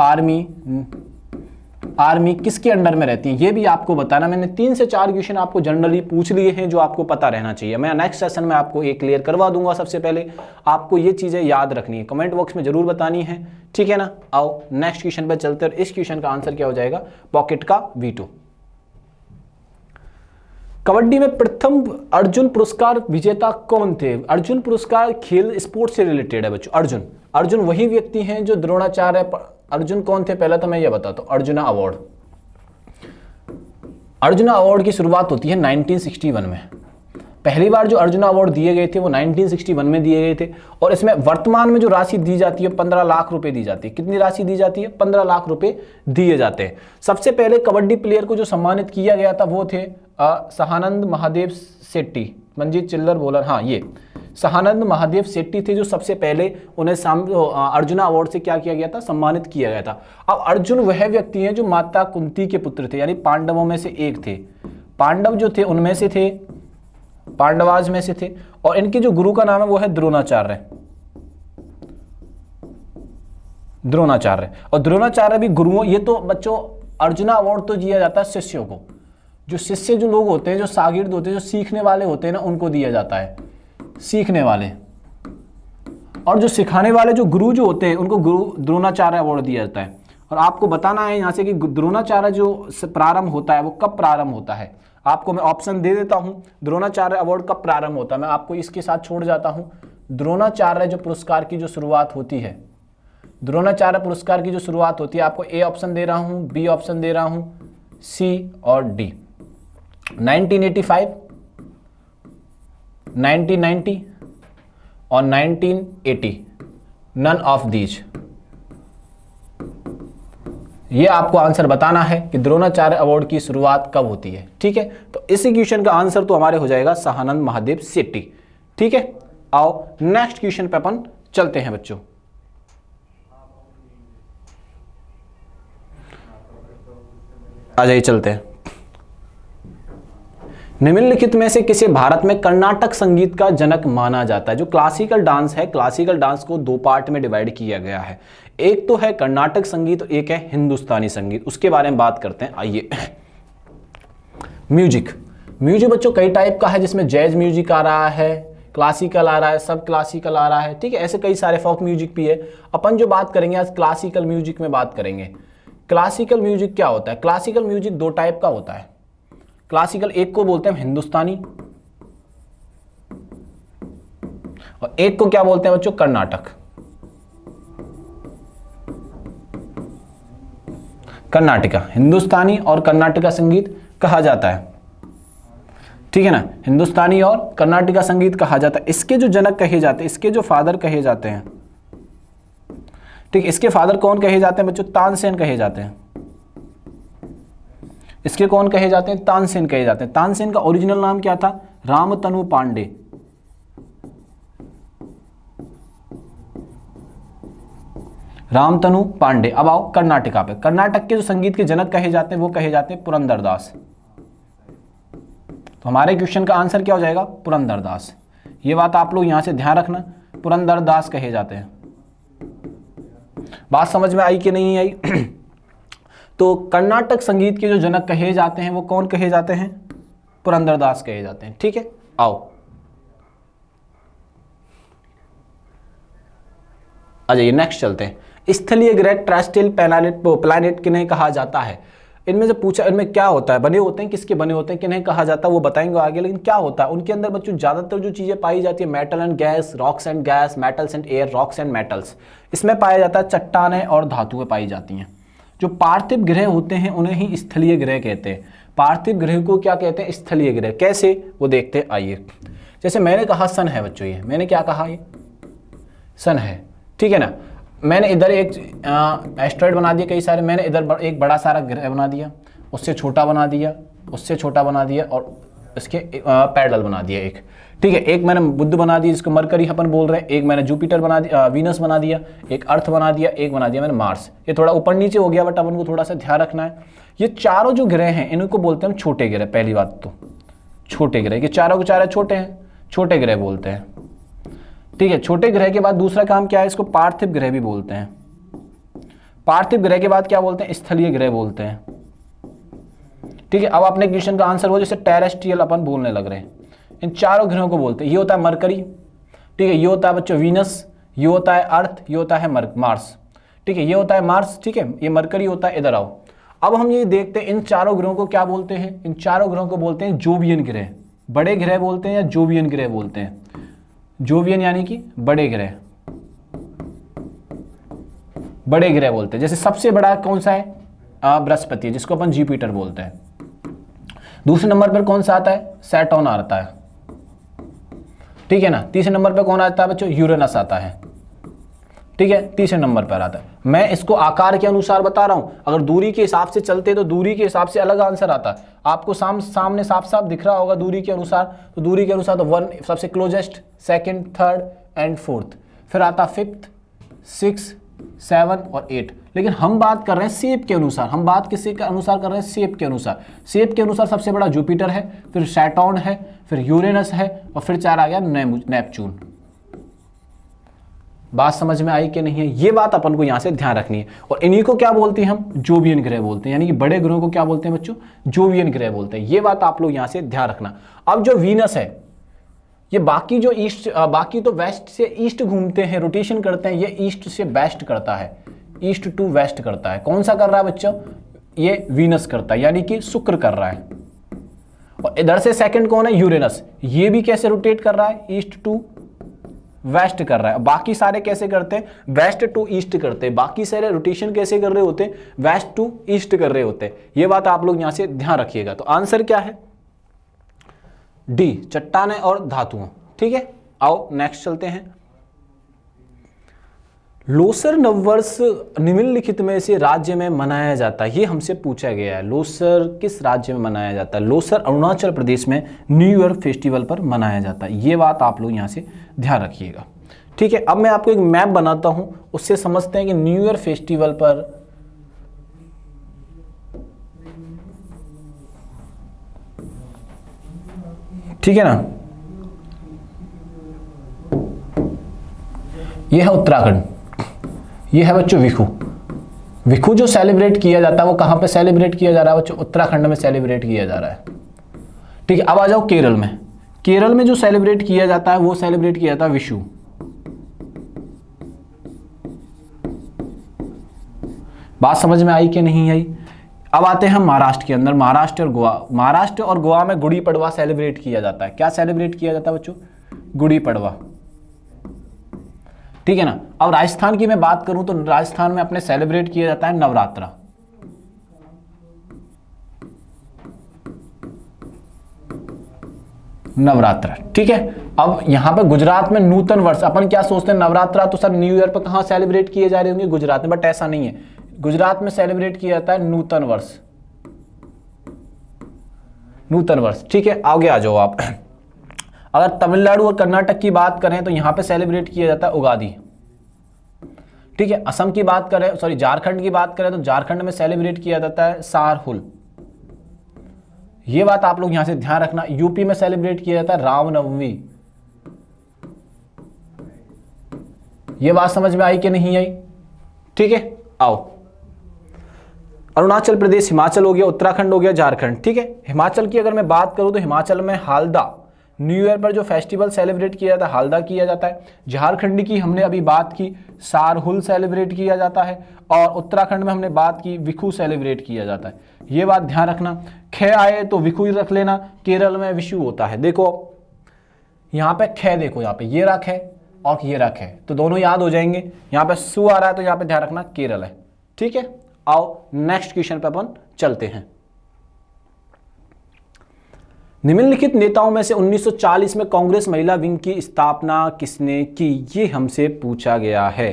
आर्मी किसके अंडर में रहती हैं, ये भी आपको बताना। मैंने 3 से 4 क्वेश्चन आपको जनरली पूछ लिए हैं जो आपको पता रहना चाहिए। मैं नेक्स्ट सेशन में आपको ये क्लियर करवा दूंगा। सबसे पहले आपको ये चीज़ें याद रखनी है, कमेंट बॉक्स में जरूर बतानी है, ठीक है ना। आओ नेक्स्ट क्वेश्चन पर चलते हैं। इस क्वेश्चन का आंसर क्या हो जाएगा, पॉकेट का वीटो। कबड्डी में प्रथम अर्जुन पुरस्कार विजेता कौन थे। अर्जुन पुरस्कार खेल स्पोर्ट्स से रिलेटेड है बच्चों। अर्जुन वही व्यक्ति हैं जो द्रोणाचार्य। अर्जुन कौन थे, पहला तो मैं ये बताता हूं, अर्जुना अवार्ड की शुरुआत होती है 1961 में। पहली बार जो अर्जुना अवार्ड दिए गए थे वो 1961 में दिए गए थे। और इसमें वर्तमान में जो राशि दी जाती है 15 लाख रुपए दी जाती है। कितनी राशि दी जाती है, 15 लाख रुपए दिए जाते हैं। सबसे पहले कबड्डी प्लेयर को जो सम्मानित किया गया था वो थे सहानंद महादेव शेट्टी, मंजीत चिल्लर बॉलर, हाँ ये सहानंद महादेव शेट्टी थे जो सबसे पहले उन्हें अर्जुना अवार्ड से क्या किया गया था, सम्मानित किया गया था। अब अर्जुन वह व्यक्ति हैं जो माता कुंती के पुत्र थे, यानी पांडवों में से एक थे। पांडव जो थे उनमें से थे, पांडवाज में से थे। और इनके जो गुरु का नाम है वो है द्रोणाचार्य। और द्रोणाचार्य भी गुरुओं, ये तो बच्चों अर्जुना अवार्ड तो दिया जाता है शिष्यों को। जो शिष्य जो लोग होते हैं, जो शागिर्द होते हैं, जो सीखने वाले होते हैं ना, उनको दिया जाता है, सीखने वाले। और जो सिखाने वाले जो गुरु जो होते हैं उनको गुरु द्रोणाचार्य अवार्ड दिया जाता है। और आपको बताना है यहाँ से कि द्रोणाचार्य जो प्रारंभ होता है वो कब प्रारंभ होता है। आपको मैं ऑप्शन दे देता हूं। द्रोणाचार्य अवार्ड कब प्रारंभ होता है, मैं आपको इसके साथ छोड़ जाता हूं। द्रोणाचार्य जो पुरस्कार की जो शुरुआत होती है, द्रोणाचार्य पुरस्कार की जो शुरुआत होती है, आपको ए ऑप्शन दे रहा हूं, बी ऑप्शन दे रहा हूं, सी और डी। 1985, 1990 और 1980, नन ऑफ दीज। ये आपको आंसर बताना है कि द्रोणाचार्य अवार्ड की शुरुआत कब होती है। ठीक है, तो इस क्वेश्चन का आंसर तो हमारे हो जाएगा सहानंद महादेव शेट्टी। ठीक है, आओ नेक्स्ट क्वेश्चन पे अपन चलते हैं बच्चों। आ जाइए चलते हैं। निम्नलिखित में से किसे भारत में कर्नाटक संगीत का जनक माना जाता है? जो क्लासिकल डांस है, क्लासिकल डांस को दो पार्ट में डिवाइड किया गया है, एक तो है कर्नाटक संगीत, एक है हिंदुस्तानी संगीत। उसके बारे में बात करते हैं, आइए। म्यूजिक बच्चों कई टाइप का है, जिसमें जैज म्यूजिक आ रहा है, क्लासिकल आ रहा है, सब क्लासिकल आ रहा है। ठीक है, ऐसे कई सारे फोक म्यूजिक भी है। अपन जो बात करेंगे आज क्लासिकल म्यूजिक में बात करेंगे। क्लासिकल म्यूजिक क्या होता है? क्लासिकल म्यूजिक दो टाइप का होता है। क्लासिकल एक को बोलते हैं हिंदुस्तानी और एक को क्या बोलते हैं बच्चों? कर्नाटक। कर्नाटका, हिंदुस्तानी और कर्नाटका संगीत कहा जाता है। ठीक है ना, हिंदुस्तानी और कर्नाटका संगीत कहा जाता है। इसके जो जनक कहे जाते हैं, इसके जो फादर कहे जाते हैं, ठीक, इसके फादर कौन कहे जाते हैं बच्चों? तानसेन कहे जाते हैं। इसके कौन कहे जाते हैं? तानसेन कहे जाते हैं। तानसेन का ओरिजिनल नाम क्या था? रामतनु पांडे। रामतनु पांडे। अब आओ कर्नाटका पे। कर्नाटक के जो संगीत के जनक कहे जाते हैं वो कहे जाते हैं पुरंदरदास। तो हमारे क्वेश्चन का आंसर क्या हो जाएगा? पुरंदरदास। ये बात आप लोग यहां से ध्यान रखना, पुरंदरदास कहे जाते हैं। बात समझ में आई कि नहीं आई? तो कर्नाटक संगीत के जो जनक कहे जाते हैं वो कौन कहे जाते हैं? पुरंदरदास कहे जाते हैं। ठीक है, आओ आ जाइए नेक्स्ट चलते हैं। स्थलीय ग्रह टेरेस्ट्रियल प्लैनेट किन्हें कहा जाता है? इनमें से पूछा, इनमें क्या होता है, बने होते हैं, किसके बने होते हैं, किन्हें कहा जाता है वो बताएंगे आगे। लेकिन क्या होता है उनके अंदर बच्चों? ज्यादातर जो चीजें पाई जाती है metal and gas, rocks and gas, metals and air, rocks and metals. इसमें पाया जाता है चट्टानें और धातुएं पाई जाती हैं। जो पार्थिव ग्रह होते हैं उन्हें ही स्थलीय ग्रह कहते हैं। पार्थिव ग्रह को क्या कहते हैं? स्थलीय ग्रह। कैसे वो देखते हैं, आइए। जैसे मैंने कहा सन है बच्चों, ये मैंने क्या कहा? ये सन है। ठीक है ना, मैंने इधर एक एस्ट्रॉइड बना दिया कई सारे, मैंने इधर एक बड़ा सारा ग्रह बना दिया, उससे छोटा बना दिया, उससे छोटा बना दिया और इसके पैरेलल बना दिया एक। ठीक है, एक मैंने बुध बना दिया जिसको मरकरी अपन बोल रहे हैं, एक मैंने जुपिटर बना दिया, वीनस बना दिया, एक अर्थ बना दिया, एक बना दिया मैंने मार्स। ये थोड़ा ऊपर नीचे हो गया बट अपन को थोड़ा सा ध्यान रखना है। ये चारों जो ग्रह हैं इनको बोलते हैं हम छोटे ग्रह। पहली बात तो छोटे ग्रह, ये चारों के चारों छोटे हैं, छोटे ग्रह बोलते हैं। ठीक है, छोटे ग्रह के बाद दूसरा काम क्या है? इसको पार्थिव ग्रह भी बोलते हैं। पार्थिव ग्रह के बाद क्या बोलते हैं? स्थलीय ग्रह बोलते हैं। ठीक है, अब अपने क्वेश्चन का आंसर हो, जैसे टेरेस्ट्रियल अपन बोलने लग रहे हैं, इन चारों ग्रहों को बोलते हैं। ये होता है मरकरी, ठीक है, ये होता है बच्चों वीनस, ये होता है अर्थ, ये होता है मार्स। ठीक है, ये होता है मार्स, ठीक है, ये मरकरी होता है। इधर आओ, अब हम ये देखते हैं इन चारों ग्रहों को क्या बोलते हैं? इन चारों ग्रहों को बोलते हैं जोवियन ग्रह। बड़े ग्रह बोलते हैं या जोवियन ग्रह बोलते हैं? जोवियन यानी कि बड़े ग्रह, बड़े ग्रह बोलते हैं। जैसे सबसे बड़ा कौन सा है? बृहस्पति, जिसको अपन जुपिटर बोलते हैं। दूसरे नंबर पर कौन सा आता है? सैटर्न आता है। ठीक है ना, तीसरे नंबर पर कौन आता है बच्चों? यूरेनस आता है। ठीक है, तीसरे नंबर पर आता है। मैं इसको आकार के अनुसार बता रहा हूं, अगर दूरी के हिसाब से चलते तो दूरी के हिसाब से अलग आंसर आता है। आपको सामने साफ साफ दिख रहा होगा दूरी के अनुसार, तो दूरी के अनुसार तो 1 सबसे closest, second, third and fourth, फिर आता 5th, 6, 7 और 8। लेकिन हम बात कर रहे हैं शेप के अनुसार। हम बात किसके अनुसार कर रहे हैं? शेप के अनुसार। शेप के अनुसार सबसे बड़ा जुपिटर है, फिर सैटर्न है, फिर यूरेनस है और फिर 4 आ गया नेपच्यून। बात समझ में आई कि नहीं है? ये बात अपन को यहां से ध्यान रखनी है। और इन्हीं को क्या बोलते हैं हम? जोवियन ग्रह बोलते हैं। यानी कि बड़े ग्रहों को क्या बोलते हैं बच्चों? जोवियन ग्रह बोलते हैं। ये बात आप लोग यहां से ध्यान रखना। अब जो वीनस है, ये बाकी जो बाकी तो वेस्ट से ईस्ट घूमते हैं, रोटेशन करते हैं, ये ईस्ट से वेस्ट करता है, ईस्ट टू वेस्ट करता है। कौन सा कर रहा है बच्चों? ये वीनस करता है, यानी कि शुक्र कर रहा है। और इधर से सेकंड कौन है, यूरेनस, ये भी कैसे रोटेट कर रहा है, ईस्ट टू वेस्ट कर रहा है। बाकी सारे कैसे करते हैं, वेस्ट टू ईस्ट करते हैं। बाकी सारे रोटेशन कैसे कर रहे होते हैं, वेस्ट टू ईस्ट कर रहे होते हैं। ये बात आप लोग यहां से ध्यान रखिएगा। तो आंसर क्या है, डी, चट्टानें और धातुओं। ठीक है, आओ नेक्स्ट चलते हैं। लोसर नववर्ष निम्नलिखित में से राज्य में मनाया जाता है, ये हमसे पूछा गया है। लोसर किस राज्य में मनाया जाता है, लोसर अरुणाचल प्रदेश में न्यू ईयर फेस्टिवल पर मनाया जाता है। ये बात आप लोग यहाँ से ध्यान रखिएगा। ठीक है, अब मैं आपको एक मैप बनाता हूं, उससे समझते हैं कि न्यू ईयर फेस्टिवल पर ठीक है ना, यह है उत्तराखंड, ये है बच्चों विखू। विखू जो सेलिब्रेट किया जाता है वो कहां पे सेलिब्रेट किया जा रहा है बच्चों, उत्तराखंड में सेलिब्रेट किया जा रहा है। ठीक है, अब आ जाओ केरल में। केरल में जो सेलिब्रेट किया जाता है वो सेलिब्रेट किया जाता है विशु। बात समझ में आई कि नहीं आई। अब आते हैं हम महाराष्ट्र के अंदर, महाराष्ट्र और गोवा। महाराष्ट्र और गोवा में गुड़ी पड़वा सेलिब्रेट किया जाता है। क्या सेलिब्रेट किया जाता है बच्चों, गुड़ी पड़वा। ठीक है ना। अब राजस्थान की मैं बात करूं तो राजस्थान में अपने सेलिब्रेट किया जाता है नवरात्रा। नवरात्रा, ठीक है। अब यहां पे गुजरात में नूतन वर्ष, अपन क्या सोचते हैं नवरात्रा तो सर न्यू ईयर पर कहां सेलिब्रेट किए जा रहे होंगे, गुजरात में, बट ऐसा नहीं है। गुजरात में सेलिब्रेट किया जाता है नूतन वर्ष, नूतन वर्ष। ठीक है, आगे आ जाओ आप। अगर तमिलनाडु और कर्नाटक की बात करें तो यहां पे सेलिब्रेट किया जाता है उगादी। ठीक है, असम की बात करें, सॉरी झारखंड की बात करें तो झारखंड में सेलिब्रेट किया जाता है सारहुल। ये बात आप लोग यहां से ध्यान रखना। यूपी में सेलिब्रेट किया जाता है रामनवमी। ये बात समझ में आई कि नहीं आई। ठीक है, आओ। अरुणाचल प्रदेश, हिमाचल हो गया, उत्तराखंड हो गया, झारखंड। ठीक है, हिमाचल की अगर मैं बात करूं तो हिमाचल में हालदा, न्यू ईयर पर जो फेस्टिवल सेलिब्रेट किया जाता है हालदा किया जाता है। झारखंड की हमने अभी बात की, सारहुल सेलिब्रेट किया जाता है। और उत्तराखंड में हमने बात की, विखू सेलिब्रेट किया जाता है। ये बात ध्यान रखना। खे आए तो विखू ही रख लेना। केरल में विशु होता है। देखो यहाँ पे खे, देखो यहाँ पे ये रख है और ये रख है, तो दोनों याद हो जाएंगे। यहाँ पे सु आ रहा है तो यहाँ पे ध्यान रखना केरल है। ठीक है, आओ नेक्स्ट क्वेश्चन पे अपन चलते हैं। निम्नलिखित नेताओं में से 1940 में कांग्रेस महिला विंग की स्थापना किसने की, ये हमसे पूछा गया है।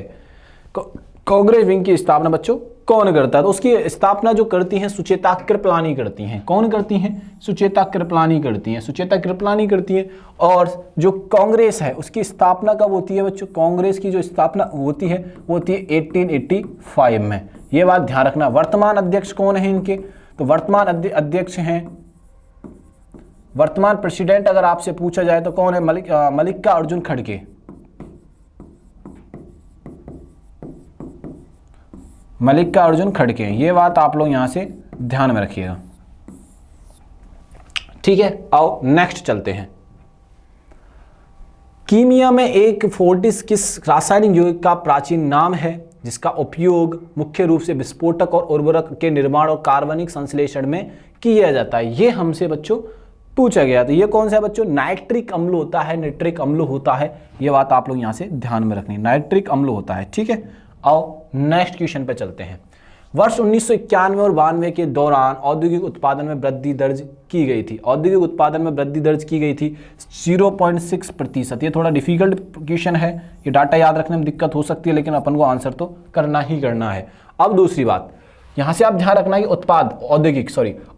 कांग्रेस विंग की स्थापना बच्चों कौन करता है, तो उसकी स्थापना जो करती हैं सुचेता कृपलानी करती हैं। कौन करती हैं, सुचेता कृपलानी करती हैं, सुचेता कृपलानी करती हैं। और जो कांग्रेस है उसकी स्थापना कब होती है बच्चों, कांग्रेस की जो स्थापना होती है वो होती है 1885 में। ये बात ध्यान रखना। वर्तमान अध्यक्ष कौन है इनके, तो वर्तमान अध्यक्ष हैं, वर्तमान प्रेसिडेंट अगर आपसे पूछा जाए तो कौन है, मल्लिकार्जुन खड़गे। मल्लिकार्जुन खड़गे, ये बात आप लोग यहां से ध्यान में रखिएगा। ठीक है, आओ नेक्स्ट चलते हैं। कीमिया में एक फोर्टिस किस रासायनिक यौगिक का प्राचीन नाम है जिसका उपयोग मुख्य रूप से विस्फोटक और उर्वरक के निर्माण और कार्बनिक संश्लेषण में किया जाता है। ये हमसे बच्चों पूछा गया। तो ये कौन सा है बच्चों, नाइट्रिक अम्ल होता है, नाइट्रिक अम्ल होता है। ये बात आप लोग यहां से ध्यान में रखनी, नाइट्रिक अम्ल होता है। ठीक है, आओ नेक्स्ट क्वेश्चन पे चलते हैं। वर्ष 1991 और 92 के दौरान औद्योगिक उत्पादन में वृद्धि दर्ज की गई थी। औद्योगिक उत्पादन में वृद्धि दर्ज की गई थी 0.6%। ये थोड़ा डिफिकल्ट क्वेश्चन है, ये डाटा याद रखने में दिक्कत हो सकती है, लेकिन अपन को आंसर तो करना ही करना है। अब दूसरी बात यहां से आप ध्यान रखना कि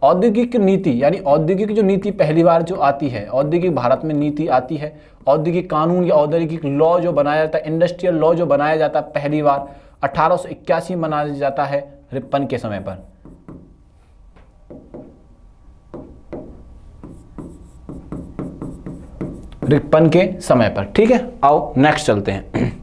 औद्योगिक नीति, यानी औद्योगिक जो नीति पहली बार जो आती है, औद्योगिक भारत में नीति आती है, औद्योगिक कानून या औद्योगिक लॉ जो बनाया जाता है, इंडस्ट्रियल लॉ जो बनाया जाता है पहली बार 1881 में मनाया जाता है रिपन के समय पर। रिपन के समय पर। ठीक है, आओ नेक्स्ट चलते हैं।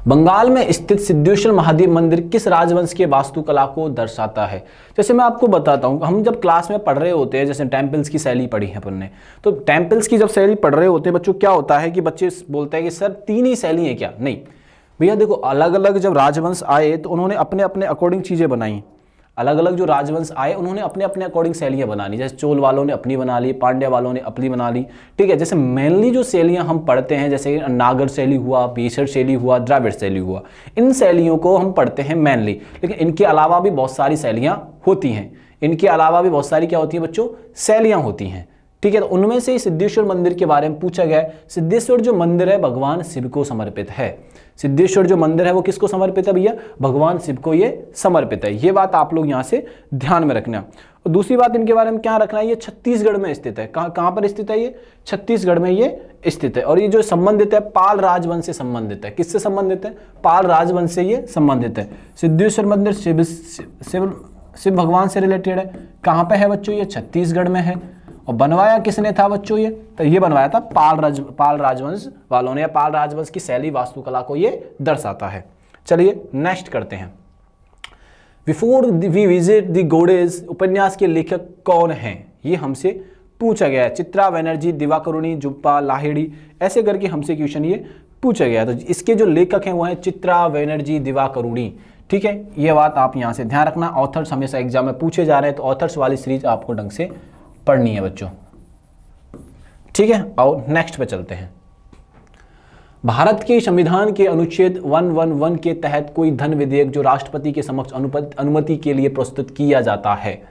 बंगाल में स्थित सिद्धेश्वर महादेव मंदिर किस राजवंश के वास्तुकला को दर्शाता है। जैसे मैं आपको बताता हूं, हम जब क्लास में पढ़ रहे होते हैं, जैसे टेम्पल्स की शैली पढ़ी है अपन ने, तो टेम्पल्स की जब शैली पढ़ रहे होते हैं बच्चों, क्या होता है कि बच्चे बोलते हैं कि सर 3 ही शैली है क्या, नहीं भैया देखो, अलग अलग जब राजवंश आए तो उन्होंने अपने अपने अकॉर्डिंग चीजें बनाई। अलग अलग जो राजवंश आए उन्होंने अपने अपने अकॉर्डिंग शैलियाँ बना ली, जैसे चोल वालों ने अपनी बना ली, पांड्या वालों ने अपनी बना ली, ठीक है। जैसे मेनली जो शैलियाँ हम पढ़ते हैं, जैसे नागर शैली हुआ, बेसर शैली हुआ, द्राविड़ शैली हुआ, इन शैलियों को हम पढ़ते हैं मेनली। लेकिन इनके अलावा भी बहुत सारी शैलियाँ होती हैं, इनके अलावा भी बहुत सारी क्या होती हैं बच्चों, शैलियाँ होती हैं, ठीक है। तो उनमें से सिद्धेश्वर मंदिर के बारे में पूछा गया है। सिद्धेश्वर जो मंदिर है भगवान शिव को समर्पित है। सिद्धेश्वर जो मंदिर है वो किसको समर्पित है भैया, भगवान शिव को ये समर्पित है। ये बात आप लोग यहाँ से ध्यान में रखना। और दूसरी बात इनके बारे में क्या रखना है, ये छत्तीसगढ़ में स्थित है। कहाँ पर स्थित है, ये छत्तीसगढ़ में ये स्थित है। और ये जो संबंधित है पाल राजवंश से संबंधित है। किससे संबंधित है, पाल राजवंश से ये संबंधित है। सिद्धेश्वर मंदिर शिव भगवान से रिलेटेड है। कहाँ पे है बच्चों, ये छत्तीसगढ़ में है। और बनवाया किसने था बच्चों, ये तो ये बनवाया था पाल राजवंश वालों ने। पाल राजवंश की शैली वास्तुकला को ये दर्शाता है। चलिए नेक्स्ट करते हैं। बिफोर वी विजिट द गोडेज उपन्यास के लेखक कौन हैं, ये हमसे पूछा गया है। चित्रा बनर्जी, दिवाकरुणी, जुप्पा, लाहिड़ी, ऐसे करके हमसे क्वेश्चन ये पूछा गया है। तो इसके जो लेखक हैं वो हैं चित्रा बनर्जी, दिवाकरुणी, ठीक है। ये बात आप यहाँ से ध्यान रखना। ऑथर्स हमेशा एग्जाम में पूछे जा रहे हैं, तो ऑथर्स वाली सीरीज आपको ढंग से पढ़नी है बच्चों, ठीक है। और नेक्स्ट पे चलते हैं। भारत के संविधान के अनुच्छेद 111 के तहत कोई धन विधेयक जो राष्ट्रपति के समक्ष अनुमति के लिए प्रस्तुत किया जाता है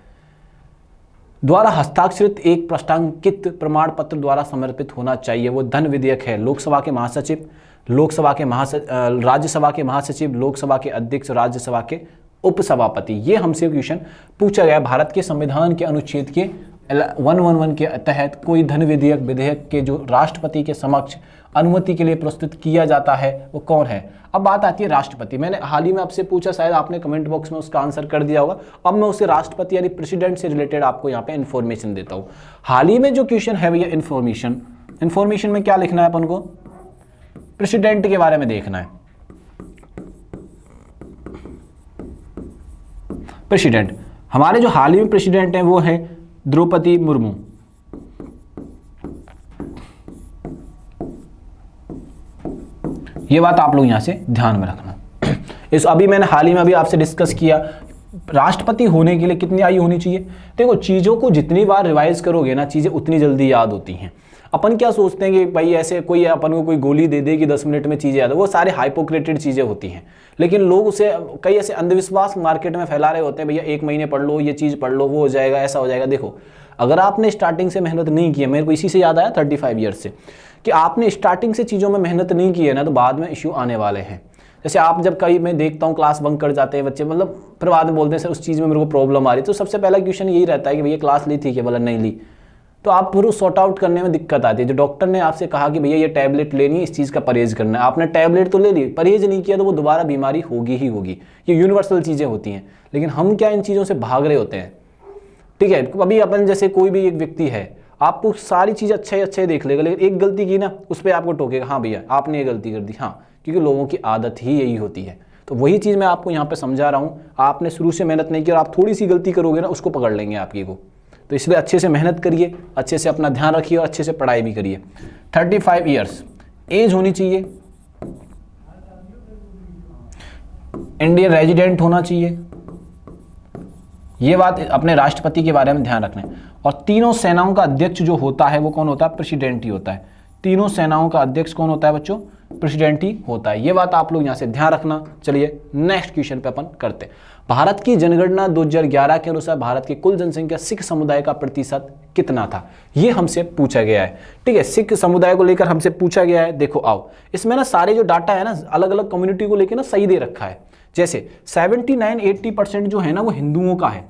द्वारा हस्ताक्षरित एक प्रष्टांकित प्रमाण पत्र द्वारा समर्पित होना चाहिए। वो धन विधेयक है लोकसभा के महासचिव, राज्यसभा के महासचिव, लोकसभा के अध्यक्ष, राज्यसभा के उपसभापति। ये हमसे क्वेश्चन पूछा गया। भारत के संविधान के अनुच्छेद के 111 के तहत कोई धन विधेयक के जो राष्ट्रपति के समक्ष अनुमति के लिए प्रस्तुत किया जाता है वो कौन है। अब बात आती है राष्ट्रपति। मैंने हाल ही में आपसे पूछा, शायद आपने कमेंट बॉक्स में उसका आंसर कर दिया होगा। अब मैं उसे राष्ट्रपति यानी प्रेसिडेंट से रिलेटेड आपको यहाँ पे इन्फॉर्मेशन देता हूँ। हाल ही में जो क्वेश्चन है भैया इन्फॉर्मेशन में क्या लिखना है अपन को, प्रेसिडेंट के बारे में देखना है। प्रेसिडेंट, हमारे जो हाल ही में प्रेसिडेंट हैं वो है द्रौपदी मुर्मू। ये बात आप लोग यहां से ध्यान में रखना। इस अभी मैंने हाल ही में अभी आपसे डिस्कस किया, राष्ट्रपति होने के लिए कितनी आयु होनी चाहिए। देखो चीजों को जितनी बार रिवाइज करोगे ना, चीजें उतनी जल्दी याद होती हैं। अपन क्या सोचते हैं कि भाई ऐसे कोई अपन को कोई गोली दे दे कि 10 मिनट में चीजें याद हो, वो सारे हाइपोक्रेटेड चीजें होती हैं। लेकिन लोग उसे कई ऐसे अंधविश्वास मार्केट में फैला रहे होते हैं, भैया 1 महीने पढ़ लो, ये चीज पढ़ लो, वो हो जाएगा, ऐसा हो जाएगा। देखो अगर आपने स्टार्टिंग से मेहनत नहीं की है, मेरे को इसी से याद आया 35 ईयर्स से, कि आपने स्टार्टिंग से चीज़ों में मेहनत नहीं की है ना, तो बाद में इश्यू आने वाले हैं। जैसे आप जब कई मैं देखता हूँ क्लास बंक कर जाते हैं बच्चे, मतलब फिर बाद में बोलते हैं सर उस चीज़ में मेरे को प्रॉब्लम आ रही, तो सबसे पहला क्वेश्चन यही रहता है कि भैया क्लास ली थी कि बोला नहीं ली, तो आप फिर सॉर्ट आउट करने में दिक्कत आती है। जो डॉक्टर ने आपसे कहा कि भैया ये टैबलेट लेनी है, इस चीज़ का परहेज करना है, आपने टैबलेट तो ले ली, परहेज नहीं किया तो वो दोबारा बीमारी होगी ही होगी। ये यूनिवर्सल चीज़ें होती हैं, लेकिन हम क्या इन चीज़ों से भाग रहे होते हैं, ठीक है। अभी अपन जैसे कोई भी एक व्यक्ति है, आपको सारी चीज़ अच्छे देख लेगा, लेकिन एक गलती की ना उस पर आपको टोकेगा, हाँ भैया आपने ये गलती कर दी, हाँ, क्योंकि लोगों की आदत ही यही होती है। तो वही चीज़ मैं आपको यहाँ पे समझा रहा हूँ। आपने शुरू से मेहनत नहीं की और आप थोड़ी सी गलती करोगे ना, उसको पकड़ लेंगे आपकी को। तो इसलिए अच्छे से मेहनत करिए, अच्छे से अपना ध्यान रखिए और अच्छे से पढ़ाई भी करिए। 35 ईयर्स एज होनी चाहिए, इंडियन रेजिडेंट होना चाहिए, ये बात अपने राष्ट्रपति के बारे में ध्यान रखना है। और तीनों सेनाओं का अध्यक्ष जो होता है वो कौन होता है, प्रेसिडेंट ही होता है। तीनों सेनाओं का अध्यक्ष कौन होता है बच्चों, प्रेसिडेंट ही होता है। ये बात आप लोग यहाँ से ध्यान रखना। चलिए नेक्स्ट क्वेश्चन पे अपन करते हैं। भारत की जनगणना 2011 के अनुसार भारत की कुल जनसंख्या सिख समुदाय का प्रतिशत कितना था, ये हमसे पूछा गया है, ठीक है। सिख समुदाय को लेकर हमसे पूछा गया है। देखो आओ, इसमें ना सारे जो डाटा है ना अलग अलग कम्युनिटी को लेकर ना सही दे रखा है। जैसे 79-80% जो है ना वो हिंदुओं का है।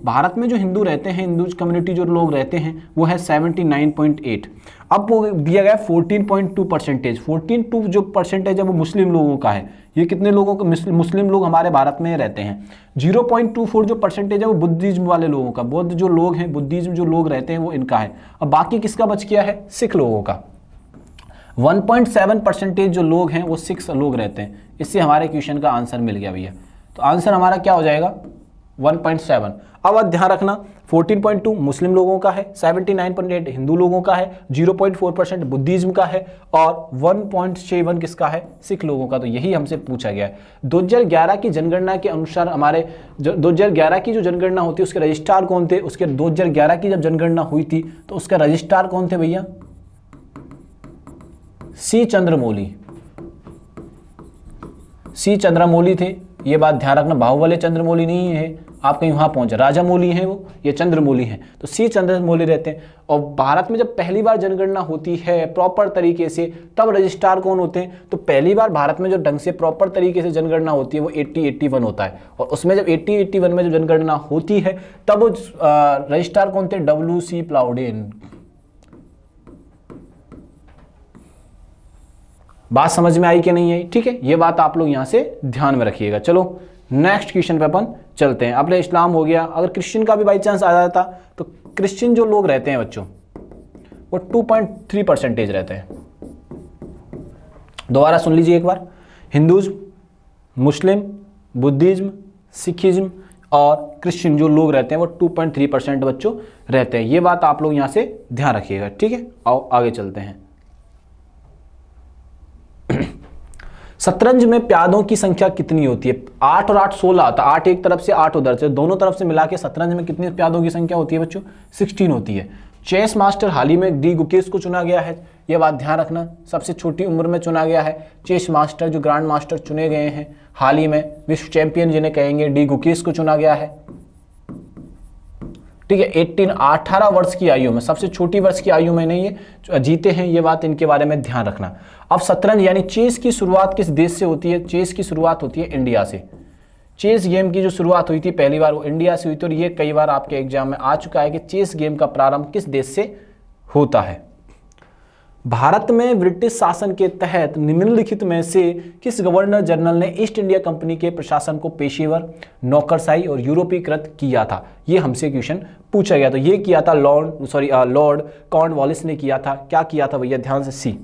भारत में जो हिंदू रहते हैं, हिंदू कम्युनिटी जो लोग रहते हैं वो है 79.8। अब वो दिया गया 14.2%। 14.2 जो परसेंटेज है वो मुस्लिम लोगों का है। ये कितने लोगों को, मुस्लिम लोग हमारे भारत में रहते हैं। 0.24 जो परसेंटेज है वो बुद्धिज्म वाले लोगों का, बौद्ध जो लोग हैं, बुद्धिज्म जो लोग रहते हैं वो इनका है। अब बाकी किसका बच गया है, सिख लोगों का। 1.7% जो लोग हैं वो सिख लोग रहते हैं। इससे हमारे क्वेश्चन का आंसर मिल गया भैया। तो आंसर हमारा क्या हो जाएगा, 1.7। अब ध्यान रखना 14.2 मुस्लिम लोगों का है, 79.8 हिंदू लोगों का है, 0.4% बुद्धिज्म का है और 1.7 किसका है, सिख लोगों का। तो यही हमसे पूछा गया है। 2011 की जनगणना के अनुसार हमारे 2011 की जो जनगणना होती है उसके रजिस्ट्रार कौन थे, उसके 2011 की जब जनगणना हुई थी तो उसका रजिस्ट्रार कौन थे भैया, सी चंद्रमौली थे। ये बात ध्यान रखना, बाहुबली चंद्रमौली नहीं है, आप कहीं वहां पहुंचे, राजामौली हैं वो, ये चंद्रमौली हैं, तो सी चंद्रमौली रहते हैं। और भारत में जब पहली बार जनगणना होती है प्रॉपर तरीके से, तब रजिस्ट्रार कौन होते हैं, तो पहली बार भारत में जो ढंग से प्रॉपर तरीके से जनगणना होती है वो 80-81 होता है। और उसमें जब 80-81 में जो जनगणना होती है तब वो रजिस्ट्रार कौन थे, WC प्लाउडेन। बात समझ में आई कि नहीं आई, ठीक है, ये बात आप लोग यहां से ध्यान में रखिएगा। चलो नेक्स्ट क्वेश्चन पे अपन चलते हैं। अपने इस्लाम हो गया, अगर क्रिश्चियन का भी बाई चांस आ जाता तो क्रिश्चियन जो लोग रहते हैं बच्चों वो 2.3% रहते हैं। दोबारा सुन लीजिए एक बार, हिंदुज़्म, मुस्लिम, बुद्धिज्म, सिखिज्म और क्रिश्चियन जो लोग रहते हैं वो 2.3% बच्चों रहते हैं। ये बात आप लोग यहां से ध्यान रखिएगा, ठीक है। आओ आगे चलते हैं। शतरंज में प्यादों की संख्या कितनी होती है, 8 और 8 16 होता है, 8 एक तरफ से 8 उधर से, दोनों तरफ से मिला के शतरंज में कितनी प्यादों की संख्या होती है बच्चों, 16 होती है। चेस मास्टर हाल ही में डी गुकेश को चुना गया है, यह बात ध्यान रखना, सबसे छोटी उम्र में चुना गया है चेस मास्टर, जो ग्रैंड मास्टर चुने गए हैं हाल ही में, विश्व चैंपियन जिन्हें कहेंगे, डी गुकेश को चुना गया है, ठीक है। 18 वर्ष की आयु में, सबसे छोटी वर्ष की आयु में नहीं ये जीते हैं, ये बात इनके बारे में ध्यान रखना। अब शतरंज यानी चेस की शुरुआत किस देश से होती है, चेस की शुरुआत होती है इंडिया से। चेस गेम की जो शुरुआत हुई थी पहली बार वो इंडिया से हुई थी, और ये कई बार आपके एग्जाम में आ चुका है कि चेस गेम का प्रारंभ किस देश से होता है। भारत में ब्रिटिश शासन के तहत निम्नलिखित में से किस गवर्नर जनरल ने ईस्ट इंडिया कंपनी के प्रशासन को पेशेवर, नौकरशाही और यूरोपीकृत किया था, ये हमसे क्वेश्चन पूछा गया। तो ये किया था लॉर्ड कॉर्नवालिस ने किया था। क्या किया था भैया, ध्यान से सी।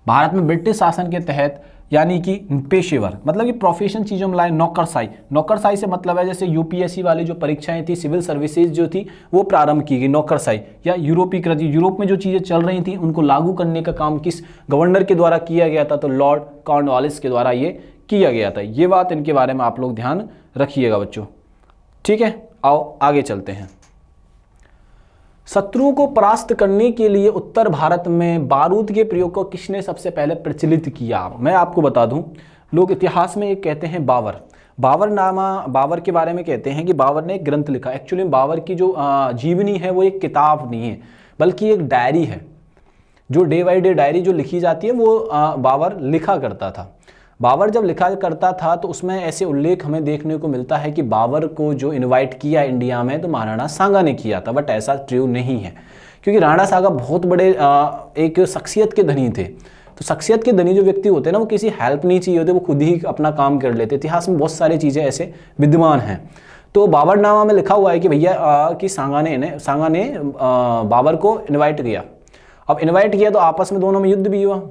भारत में ब्रिटिश शासन के तहत यानी कि पेशेवर मतलब कि प्रोफेशन चीज़ों में लाए, नौकरशाही, नौकरशाही से मतलब है जैसे यूपीएससी वाली जो परीक्षाएं थी, सिविल सर्विसेज जो थी वो प्रारंभ की गई नौकरशाही या यूरोपीकृत, यूरोप में जो चीज़ें चल रही थी उनको लागू करने का काम किस गवर्नर के द्वारा किया गया था, तो लॉर्ड कॉर्नवालिस के द्वारा ये किया गया था। ये बात इनके बारे में आप लोग ध्यान रखिएगा बच्चों, ठीक है। आओ आगे चलते हैं। शत्रुओं को परास्त करने के लिए उत्तर भारत में बारूद के प्रयोग को किसने सबसे पहले प्रचलित किया, मैं आपको बता दूं, लोग इतिहास में एक कहते हैं बाबर के बारे में कहते हैं कि बाबर ने एक ग्रंथ लिखा। एक्चुअली बाबर की जो जीवनी है वो एक किताब नहीं है बल्कि एक डायरी है, जो डे बाई डे डायरी जो लिखी जाती है वो बाबर लिखा करता था। बाबर जब लिखा करता था तो उसमें ऐसे उल्लेख हमें देखने को मिलता है कि बाबर को जो इनवाइट किया इंडिया में तो महाराणा सांगा ने किया था, बट ऐसा ट्रू नहीं है, क्योंकि राणा सांगा बहुत बड़े एक शख्सियत के धनी थे। तो शख्सियत के धनी जो व्यक्ति होते हैं ना, वो किसी हेल्प नहीं चाहिए होते, वो खुद ही अपना काम कर लेते। इतिहास में बहुत सारी चीज़ें ऐसे विद्यमान हैं। तो बाबरनामा में लिखा हुआ है कि भैया कि सांगा ने बाबर को इन्वाइट किया। अब इन्वाइट किया तो आपस में दोनों में युद्ध भी हुआ,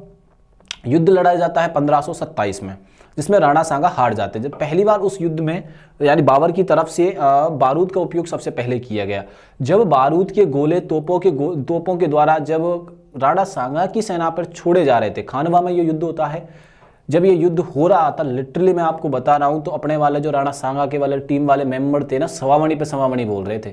युद्ध लड़ा जाता है 1527 में, जिसमें राणा सांगा हार जाते हैं। जब पहली बार उस युद्ध में यानी बाबर की तरफ से बारूद का उपयोग सबसे पहले किया गया, जब बारूद के गोले तोपों के द्वारा जब राणा सांगा की सेना पर छोड़े जा रहे थे, खानवा में ये युद्ध होता है, जब ये युद्ध हो रहा था, लिटरली मैं आपको बता रहा हूँ, तो अपने वाले जो राणा सांगा के वाले टीम वाले मेंबर थे ना, सवामणि पे सवामणि बोल रहे थे,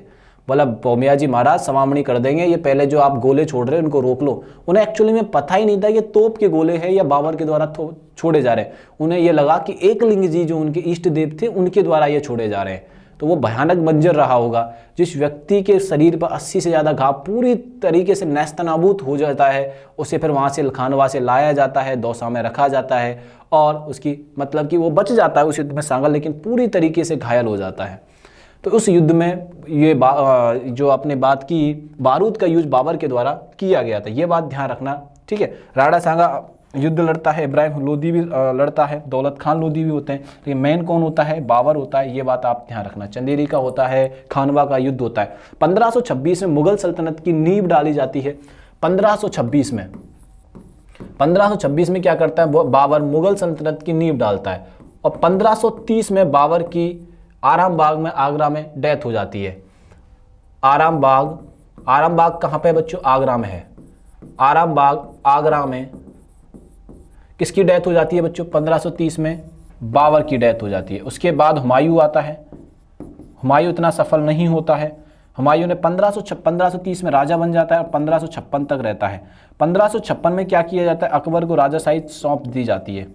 बोला पौमिया जी महाराज सवामणि कर देंगे, ये पहले जो आप गोले छोड़ रहे हैं उनको रोक लो। उन्हें एक्चुअली में पता ही नहीं था ये तोप के गोले हैं या बाबर के द्वारा छोड़े जा रहे हैं। उन्हें ये लगा कि एकलिंग जी जो उनके इष्ट देव थे उनके द्वारा ये छोड़े जा रहे हैं। तो वो भयानक मंजर रहा होगा, जिस व्यक्ति के शरीर पर 80 से ज़्यादा घाव पूरी तरीके से नेस्तनाबूत हो जाता है, उसे फिर वहाँ से खानवा से लाया जाता है, दौसा में रखा जाता है और उसकी मतलब कि वो बच जाता है उस युद्ध में सांगा, लेकिन पूरी तरीके से घायल हो जाता है। तो उस युद्ध में ये जो आपने बात की, बारूद का यूज बाबर के द्वारा किया गया था, ये बात ध्यान रखना, ठीक है। राणा सांगा युद्ध लड़ता है, इब्राहिम लोदी भी लड़ता है, दौलत खान लोदी भी होते हैं, लेकिन मेन कौन होता है, बाबर होता है, ये बात आप ध्यान रखना। चंदेरी का होता है, खानवा का युद्ध होता है। 1526 में मुगल सल्तनत की नींव डाली जाती है। 1526 में क्या करता है बाबर, मुगल सल्तनत की नींव डालता है, और 1530 में बाबर की आराम बाग में आगरा में डेथ हो जाती है। आराम बाग कहाँ पे बच्चों? आगरा में है। आराम बाग आगरा में किसकी डेथ हो जाती है बच्चों? 1530 में बाबर की डेथ हो जाती है। उसके बाद हुमायूं आता है। हुमायूं इतना सफल नहीं होता है। हुमायूं ने 1530 में राजा बन जाता है और 1556 तक रहता है। 1556 में क्या किया जाता है? अकबर को राजाशाही सौंप दी जाती है।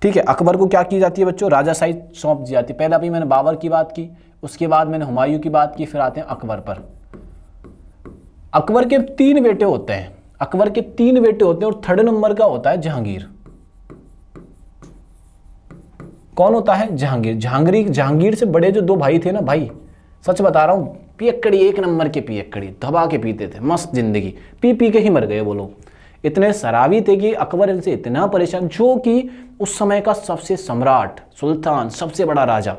ठीक है, अकबर को क्या की जाती है बच्चों? राजाशाही सौंप दी जाती है। पहले अभी मैंने बाबर की बात की, उसके बाद मैंने हुमायूं की बात की, फिर आते हैं अकबर पर। अकबर के 3 बेटे होते हैं। अकबर के 3 बेटे होते हैं और 3rd नंबर का होता है जहांगीर। कौन होता है? जहांगीर। जहांगीर से बड़े जो 2 भाई थे ना भाई, सच बता रहा हूं, पियक्कड़ी, 1 नंबर के पियक्कड़ी, दबा के पीते थे, मस्त जिंदगी, पी पी के ही मर गए वो लोग। इतने शराबी थे कि अकबर इनसे इतना परेशान, जो कि उस समय का सबसे सम्राट, सुल्तान, सबसे बड़ा राजा,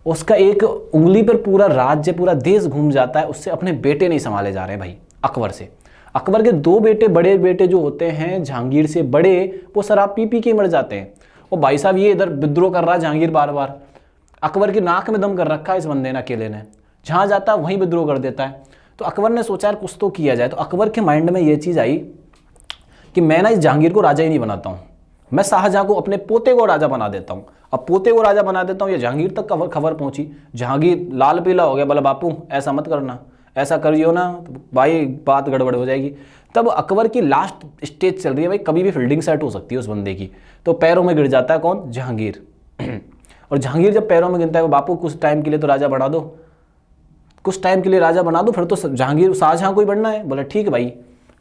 उसका एक उंगली पर पूरा राज्य, पूरा देश घूम जाता है, उससे अपने बेटे नहीं संभाले जा रहे भाई अकबर से। अकबर के 2 बेटे, बड़े बेटे जो होते हैं जहांगीर से बड़े, वो शराब पी पी के मर जाते हैं। और भाई साहब ये इधर विद्रोह कर रहा है जहांगीर, बार बार अकबर की नाक में दम कर रखा है इस बंदे ने, अकेले ने, जहां जाता है वहीं विद्रोह कर देता है। तो अकबर ने सोचा यार कुछ तो किया जाए। तो अकबर के माइंड में ये चीज आई कि मैं ना इस जहांगीर को राजा ही नहीं बनाता हूं, मैं शाहजहां को, अपने पोते को राजा बना देता हूं। अब पोते को राजा बना देता हूं, ये जहांगीर तक खबर पहुंची। जहांगीर लाल पीला हो गया, बोला बापू ऐसा मत करना, ऐसा करियो ना तो भाई बात गड़बड़ हो जाएगी। तब अकबर की लास्ट स्टेज चल रही है भाई, कभी भी फील्डिंग सेट हो सकती है उस बंदे की। तो पैरों में गिर जाता है कौन? जहांगीर। और जहांगीर जब पैरों में गिरता है, बापू कुछ टाइम के लिए तो राजा बना दो, कुछ टाइम के लिए राजा बना दो, फिर तो जहांगीर, शाहजहां को ही बनना है। बोला ठीक है भाई।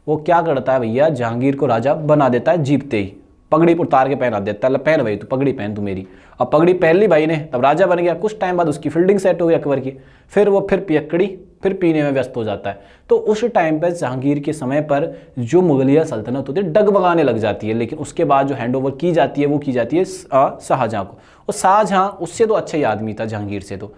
वो क्या करता है भैया, जहांगीर को राजा बना देता है जीतते ही, पगड़ी उतार के पहना देता है, पहन भाई तू पगड़ी पहन तू मेरी। अब पगड़ी पहन ली भाई ने, तब राजा बन गया। कुछ टाइम बाद उसकी फील्डिंग सेट हो गई अकबर की, फिर वो फिर पियक्कड़ी, फिर पीने में व्यस्त हो जाता है। तो उस टाइम पर जहांगीर के समय पर जो मुगलिया सल्तनत होती है डगमगाने लग जाती है, लेकिन उसके बाद जो हैंड ओवर की जाती है वो की जाती है शाहजहां को। और शाहजहां उससे तो अच्छा ही आदमी था जहांगीर से तो,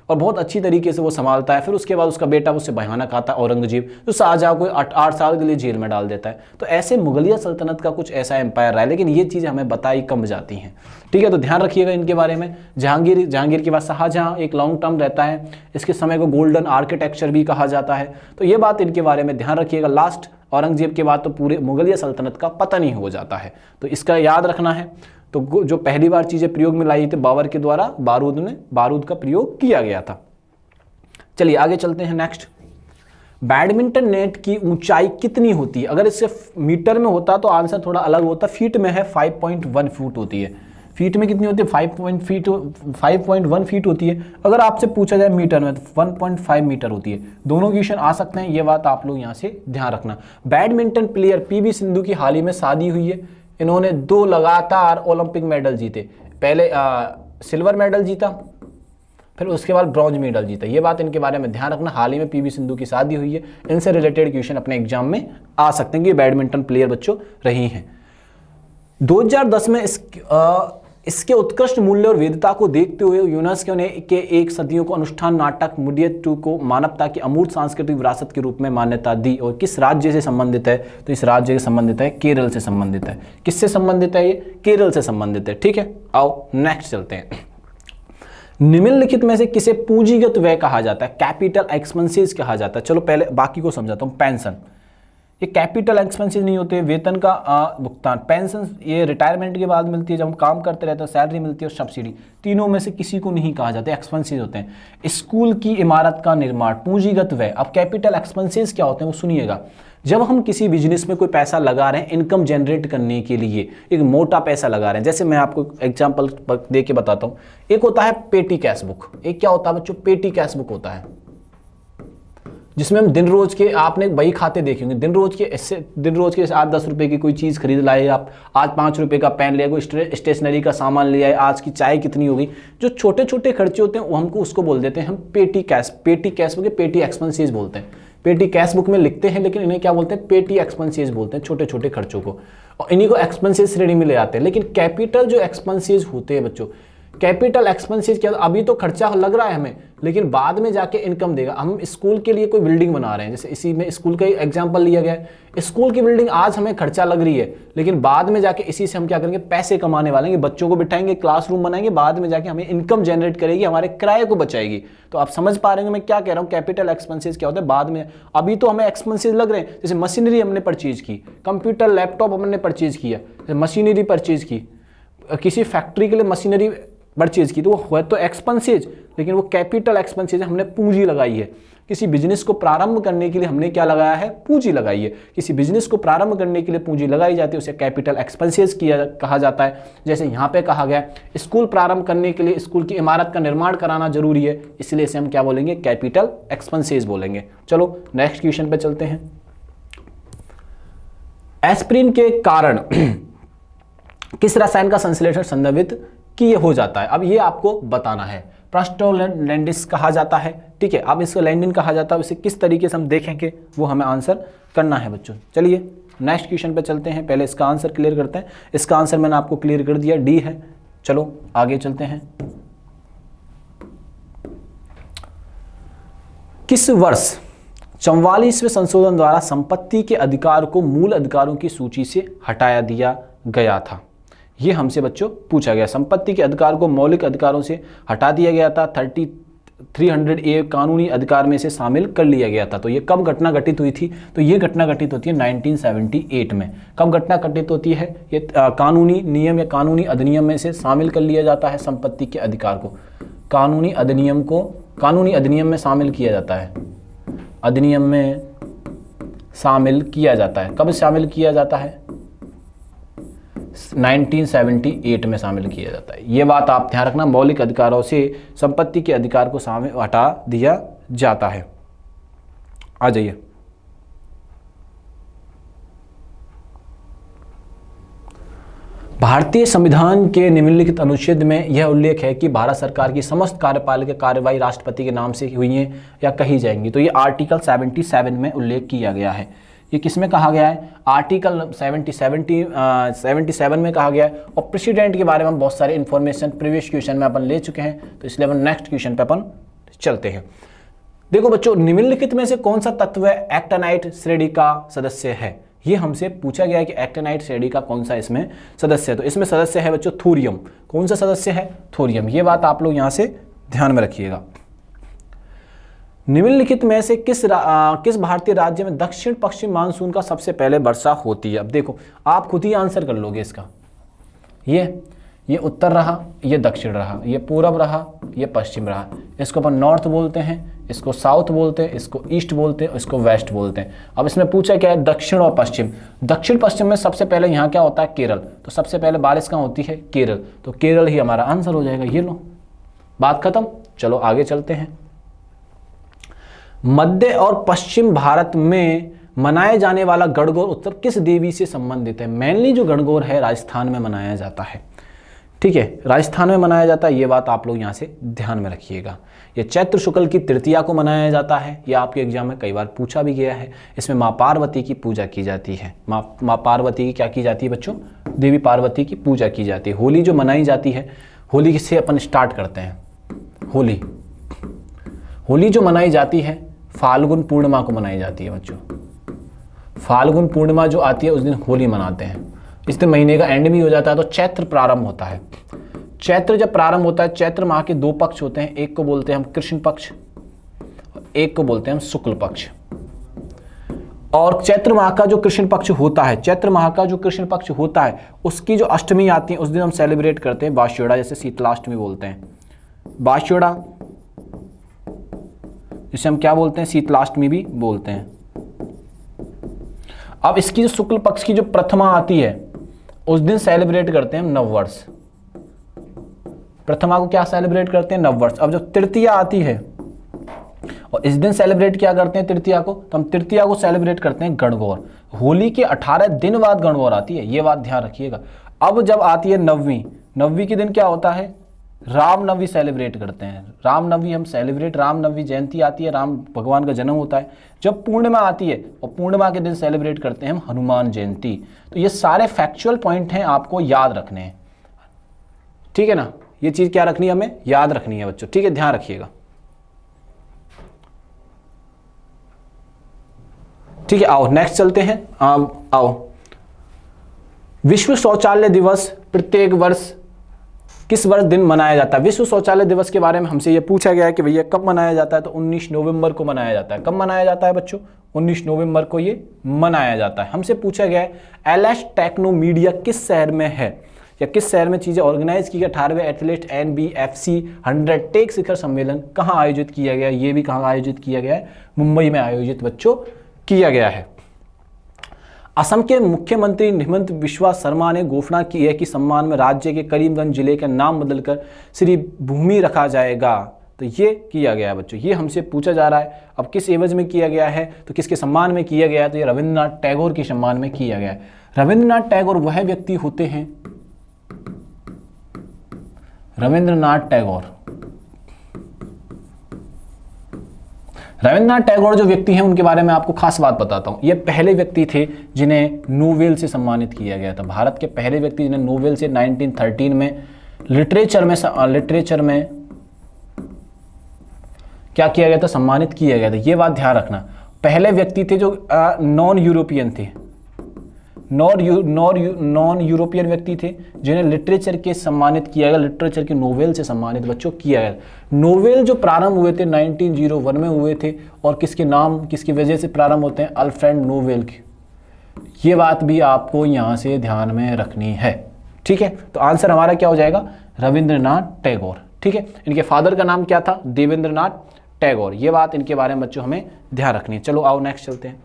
और बहुत अच्छी तरीके से वो संभालता है। फिर उसके बाद उसका बेटा उससे भयानक आता है औरंगजेब, जो शाहजहां को 8 साल के लिए जेल में डाल देता है। तो ऐसे मुगलिया सल्तनत का कुछ ऐसा एम्पायर रहा है, लेकिन ये चीज़ें हमें बताई कम जाती हैं। ठीक है, तो ध्यान रखिएगा इनके बारे में। जहांगीर के बाद शाहजहां एक लॉन्ग टर्म रहता है, इसके समय को गोल्डन आर्किटेक्चर भी कहा जाता है। तो ये बात इनके बारे में ध्यान रखिएगा। लास्ट औरंगजेब के बाद तो पूरे मुगलिया सल्तनत का पतन ही हो जाता है, तो इसका याद रखना है। तो जो पहली बार चीज़ें प्रयोग में लाई थी बाबर के द्वारा, बारूद का प्रयोग किया गया था। चलिए आगे चलते हैं। नेक्स्ट, बैडमिंटन नेट की ऊंचाई कितनी होती है? अगर इससे मीटर में होता तो आंसर थोड़ा अलग होता। फीट में है 5.1 फुट होती है। फीट में कितनी होती है? 5.1 फीट होती है। अगर आपसे पूछा जाए मीटर में तो 1.5 मीटर होती है। दोनों क्वेश्चन आ सकते हैं, ये बात आप लोग यहाँ से ध्यान रखना। बैडमिंटन प्लेयर पीवी सिंधु की हाल ही में शादी हुई है। इन्होंने 2 लगातार ओलंपिक मेडल जीते। पहले सिल्वर मेडल जीता, फिर उसके बाद ब्रॉन्ज मेडल जीता। ये बात इनके बारे में ध्यान रखना। हाल ही में पीवी सिंधु की शादी हुई है। इनसे रिलेटेड क्वेश्चन अपने एग्जाम में आ सकते हैं कि बैडमिंटन प्लेयर बच्चों रही हैं। 2010 में इसके उत्कृष्ट मूल्य और वेदिता को देखते हुए यूनेस्को ने के एक सदियों को अनुष्ठान नाटक मुडियट 2 को मानवता की अमूर्त सांस्कृतिक विरासत के रूप में मान्यता दी। और किस राज्य से संबंधित है? तो इस राज्य से संबंधित है, केरल से संबंधित है। किससे संबंधित है? ये केरल से संबंधित है। ठीक है, आओ नेक्स्ट चलते हैं। निम्नलिखित में से किसे पूंजीगत व्यय कहा जाता है? कैपिटल एक्सपेंसेस कहा जाता है। चलो पहले बाकी को समझाता हूं। पेंशन, ये कैपिटल एक्सपेंसेस नहीं होते। वेतन का भुगतान, पेंशन ये रिटायरमेंट के बाद मिलती है, जब हम काम करते रहते हैं सैलरी मिलती है, और सब्सिडी, तीनों में से किसी को नहीं कहा जाता, एक्सपेंसेस होते हैं। स्कूल की इमारत का निर्माण पूंजीगत व्यय। अब कैपिटल एक्सपेंसेस क्या होते हैं वो सुनिएगा। जब हम किसी बिजनेस में कोई पैसा लगा रहे हैं इनकम जनरेट करने के लिए, एक मोटा पैसा लगा रहे हैं, जैसे मैं आपको एग्जांपल दे के बताता हूं। एक होता है पेटी कैश बुक। एक क्या होता है बच्चों? पेटी कैश बुक होता है, जिसमें हम दिन रोज के, आपने बही खाते देखे होंगे, दिन रोज के 8-10 रुपए की कोई चीज खरीद लाए आप, आज 5 रुपए का पेन लिया, कोई स्टेशनरी का सामान लिया है, आज की चाय कितनी होगी, जो छोटे छोटे खर्चे होते हैं वो हमको उसको बोल देते हैं हम पेटी कैश बुक, पेटी एक्सपेंसेस बोलते हैं। पेटी कैश बुक में लिखते हैं, लेकिन इन्हें क्या बोलते हैं? पेटी एक्सपेंसेस बोलते हैं, छोटे छोटे खर्चों को, और इन्हीं को एक्सपेंसेस श्रेणी में ले आते हैं। लेकिन कैपिटल जो एक्सपेंसेस होते हैं बच्चों, कैपिटल एक्सपेंसेस क्या, अभी तो खर्चा लग रहा है हमें, लेकिन बाद में जाके इनकम देगा। हम स्कूल के लिए कोई बिल्डिंग बना रहे हैं, जैसे इसी में स्कूल का एग्जांपल लिया गया है। स्कूल की बिल्डिंग आज हमें खर्चा लग रही है, लेकिन बाद में जाके इसी से हम क्या करेंगे, पैसे कमाने वाले हैं, बच्चों को बिठाएंगे, क्लासरूम बनाएंगे, बाद में जाके हमें इनकम जनरेट करेगी, हमारे किराए को बचाएगी। तो आप समझ पा रहे हैं मैं क्या कह रहा हूँ, कैपिटल एक्सपेंसेस क्या होता है बाद में। अभी तो हमें एक्सपेंसेस लग रहे हैं, जैसे मशीनरी हमने परचेज की, कंप्यूटर लैपटॉप हमने परचेज किया, मशीनरी परचेज की, किसी फैक्ट्री के लिए मशीनरी परचेज की, तो वो है तो एक्सपेंसेज, लेकिन वो कैपिटल एक्सपेंसेज हमने पूंजी लगाई है। किसी बिजनेस को प्रारंभ करने के लिए हमने क्या लगाया है, पूंजी लगाई है। किसी बिजनेस को प्रारंभ करने के लिए पूंजी लगाई जाती है, उसे कैपिटल एक्सपेंसेज कहा जाता है। जैसे यहाँ पे कहा गया स्कूल प्रारंभ करने के लिए स्कूल की इमारत का निर्माण कराना जरूरी है, इसलिए इसे हम क्या बोलेंगे, कैपिटल एक्सपेंसेज बोलेंगे। चलो नेक्स्ट क्वेश्चन पे चलते हैं। एस्पिरिन के कारण किस रसायन का संश्लेषण संदर्भित किए हो जाता है, अब ये आपको बताना है। प्रोस्टाग्लैंडिन कहा जाता है, ठीक है। अब इसको लैंडिन कहा जाता है, इसे किस तरीके से हम देखेंगे वो हमें आंसर करना है बच्चों। चलिए नेक्स्ट क्वेश्चन पे चलते हैं, पहले इसका आंसर क्लियर करते हैं। इसका आंसर मैंने आपको क्लियर कर दिया, डी है। चलो आगे चलते हैं। किस वर्ष 44वें संशोधन द्वारा संपत्ति के अधिकार को मूल अधिकारों की सूची से हटाया दिया गया था, ये हमसे बच्चों पूछा गया। संपत्ति के अधिकार को मौलिक अधिकारों से हटा दिया गया था, 300A कानूनी अधिकार में से शामिल कर लिया गया था। तो ये कब घटना घटित हुई थी, तो ये घटना घटित होती है 1978 में। कब घटना घटित होती है, ये कानूनी नियम या कानूनी अधिनियम में से शामिल कर लिया जाता है संपत्ति के अधिकार को, कानूनी अधिनियम में शामिल किया जाता है, अधिनियम में शामिल किया जाता है। कब शामिल किया जाता है, 1978 में शामिल किया जाता है। ये बात आप ध्यान रखना, मौलिक अधिकारों से संपत्ति के अधिकार को हटा दिया जाता है। आ जाइए, भारतीय संविधान के निम्नलिखित अनुच्छेद में यह उल्लेख है कि भारत सरकार की समस्त कार्यपालिका कार्यवाही राष्ट्रपति के नाम से हुई है या कही जाएंगी। तो ये आर्टिकल 77 में उल्लेख किया गया है। ये किसमें कहा गया है, आर्टिकल 77 में कहा गया है। और प्रेसिडेंट के बारे में हम बहुत सारे इंफॉर्मेशन प्रीवियस क्वेश्चन में अपन ले चुके हैं, तो इसलिए अपन नेक्स्ट क्वेश्चन पे अपन चलते हैं। देखो बच्चों, निम्नलिखित में से कौन सा तत्व एक्टिनाइड श्रेणी का सदस्य है, ये हमसे पूछा गया है कि एक्टिनाइड श्रेणी का कौन सा इसमें सदस्य है। तो इसमें सदस्य है बच्चों थोरियम। कौन सा सदस्य है, थोरियम। ये बात आप लोग यहां से ध्यान में रखिएगा। निम्नलिखित में से किस भारतीय राज्य में दक्षिण पश्चिम मानसून का सबसे पहले वर्षा होती है। अब देखो आप खुद ही आंसर कर लोगे इसका। ये उत्तर रहा, ये दक्षिण रहा, ये पूरब रहा, ये पश्चिम रहा। इसको अपन नॉर्थ बोलते हैं, इसको साउथ बोलते हैं, इसको ईस्ट बोलते हैं, इसको वेस्ट बोलते हैं। अब इसमें पूछा क्या है, दक्षिण और पश्चिम। दक्षिण पश्चिम में सबसे पहले यहाँ क्या होता है, केरल। तो सबसे पहले बारिश कहाँ होती है, केरल। तो केरल ही हमारा आंसर हो जाएगा। ये लो, बात खत्म। चलो आगे चलते हैं। मध्य और पश्चिम भारत में मनाए जाने वाला गणगौर उत्सव किस देवी से संबंधित है। मेनली जो गणगौर है राजस्थान में मनाया जाता है, ठीक है, राजस्थान में मनाया जाता है। ये बात आप लोग यहाँ से ध्यान में रखिएगा। ये चैत्र शुक्ल की तृतीया को मनाया जाता है। ये आपके एग्जाम में कई बार पूछा भी गया है। इसमें माँ पार्वती की पूजा की जाती है। माँ पार्वती की क्या की जाती है बच्चों, देवी पार्वती की पूजा की जाती है। होली जो मनाई जाती है, होली से अपन स्टार्ट करते हैं। होली जो मनाई जाती है फाल्गुन पूर्णिमा को मनाई जाती है बच्चों। फाल्गुन पूर्णिमा जो आती है उस दिन होली मनाते हैं। इस दिन महीने का एंड भी हो जाता है, तो चैत्र प्रारंभ होता है। चैत्र जब प्रारंभ होता है, चैत्र माह के दो पक्ष होते हैं, एक को बोलते हैं हम कृष्ण पक्ष, एक को बोलते हैं हम शुक्ल पक्ष। और चैत्र माह का जो कृष्ण पक्ष होता है, चैत्र माह का जो कृष्ण पक्ष होता है, उसकी जो अष्टमी आती है उस दिन हम सेलिब्रेट करते हैं बाष्योड़ा, जैसे शीतलाष्टमी बोलते हैं। बाष्योड़ा जिसे हम क्या बोलते हैं, शीतलाष्टमी भी बोलते हैं। अब इसकी जो शुक्ल पक्ष की जो प्रथमा आती है उस दिन सेलिब्रेट करते हैं हम नववर्ष। प्रथमा को क्या सेलिब्रेट करते हैं, नववर्ष। अब जो तृतीया आती है और इस दिन सेलिब्रेट क्या करते हैं तृतीया को, तो हम तृतीया को सेलिब्रेट करते हैं गणगौर। होली के 18 दिन बाद गणगौर आती है, ये बात ध्यान रखिएगा। अब जब आती है नवमी, नवमी के दिन क्या होता है, रामनवमी सेलिब्रेट करते हैं। रामनवमी हम सेलिब्रेट, रामनवमी जयंती आती है, राम भगवान का जन्म होता है। जब पूर्णिमा आती है और पूर्णिमा के दिन सेलिब्रेट करते हैं हम हनुमान जयंती। तो ये सारे फैक्चुअल पॉइंट हैं, आपको याद रखने हैं, ठीक है ना, ये चीज़ क्या रखनी है, हमें याद रखनी है बच्चों, ठीक है, ध्यान रखिएगा। ठीक है, आओ नेक्स्ट चलते हैं। आओ, विश्व शौचालय दिवस प्रत्येक वर्ष किस वर्ष दिन मनाया जाता है? विश्व शौचालय दिवस के बारे में हमसे ये पूछा गया है कि भैया कब मनाया जाता है, तो 19 नवंबर को मनाया जाता है। कब मनाया जाता है बच्चों? 19 नवंबर को ये मनाया जाता है। हमसे पूछा गया है एलएस टेक्नोमीडिया किस शहर में है, या किस शहर में चीजें ऑर्गेनाइज की गई? 18वें एथलेट NBFC 100 टेक शिखर सम्मेलन कहाँ आयोजित किया गया? ये भी कहाँ आयोजित किया गया है? मुंबई में आयोजित बच्चों किया गया है। असम के मुख्यमंत्री हिमंत बिस्वा शर्मा ने घोषणा की है कि सम्मान में राज्य के करीमगंज जिले का नाम बदलकर श्री भूमि रखा जाएगा। तो ये किया गया है बच्चों, ये हमसे पूछा जा रहा है। अब किस एवज में किया गया है, तो किसके सम्मान में किया गया है? तो ये रविंद्रनाथ टैगोर के सम्मान में किया गया है। रविंद्रनाथ टैगोर वह व्यक्ति होते हैं, रविंद्रनाथ टैगोर जो व्यक्ति हैं उनके बारे में आपको खास बात बताता हूं। ये पहले व्यक्ति थे जिन्हें नोबेल से सम्मानित किया गया था। भारत के पहले व्यक्ति जिन्हें नोबेल से 1913 में लिटरेचर में क्या किया गया था? सम्मानित किया गया था। ये बात ध्यान रखना। पहले व्यक्ति थे जो नॉन यूरोपियन थे, नॉन यूरोपियन व्यक्ति थे जिन्हें लिटरेचर के सम्मानित किया गया, लिटरेचर के नोबेल से सम्मानित बच्चों किया गया। नोबेल जो प्रारंभ हुए थे 1901 में हुए थे, और किसके नाम किसकी वजह से प्रारंभ होते हैं? अल्फ्रेड नोबेल की। ये बात भी आपको यहाँ से ध्यान में रखनी है, ठीक है। तो आंसर हमारा क्या हो जाएगा? रविंद्रनाथ टैगोर, ठीक है। इनके फादर का नाम क्या था? देवेंद्रनाथ टैगोर। ये बात इनके बारे में बच्चों हमें ध्यान रखनी है। चलो आओ नेक्स्ट चलते हैं।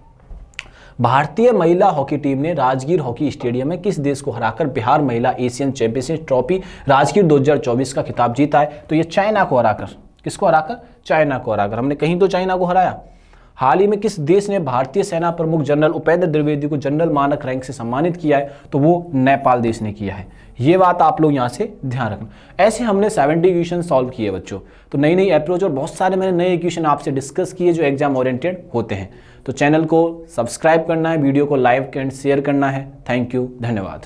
भारतीय महिला हॉकी टीम ने राजगीर हॉकी स्टेडियम में किस देश को हराकर बिहार महिला एशियन चैंपियनशिप ट्रॉफी राजगीर 2024 का खिताब जीता है? तो ये चाइना को हराकर, किसको हराकर? चाइना को हराकर। हमने कहीं तो चाइना को हराया। हाल ही में किस देश ने भारतीय सेना प्रमुख जनरल उपेंद्र द्विवेदी को जनरल मानक रैंक से सम्मानित किया है? तो वो नेपाल देश ने किया है। ये बात आप लोग यहाँ से ध्यान रखना। ऐसे हमने 70 क्वेश्चन सॉल्व किए बच्चों। तो नई नई अप्रोच और बहुत सारे मैंने नए क्वेश्चन आपसे डिस्कस किए जो एग्जाम ओरिएंटेड होते हैं। तो चैनल को सब्सक्राइब करना है, वीडियो को लाइक एंड शेयर करना है। थैंक यू, धन्यवाद।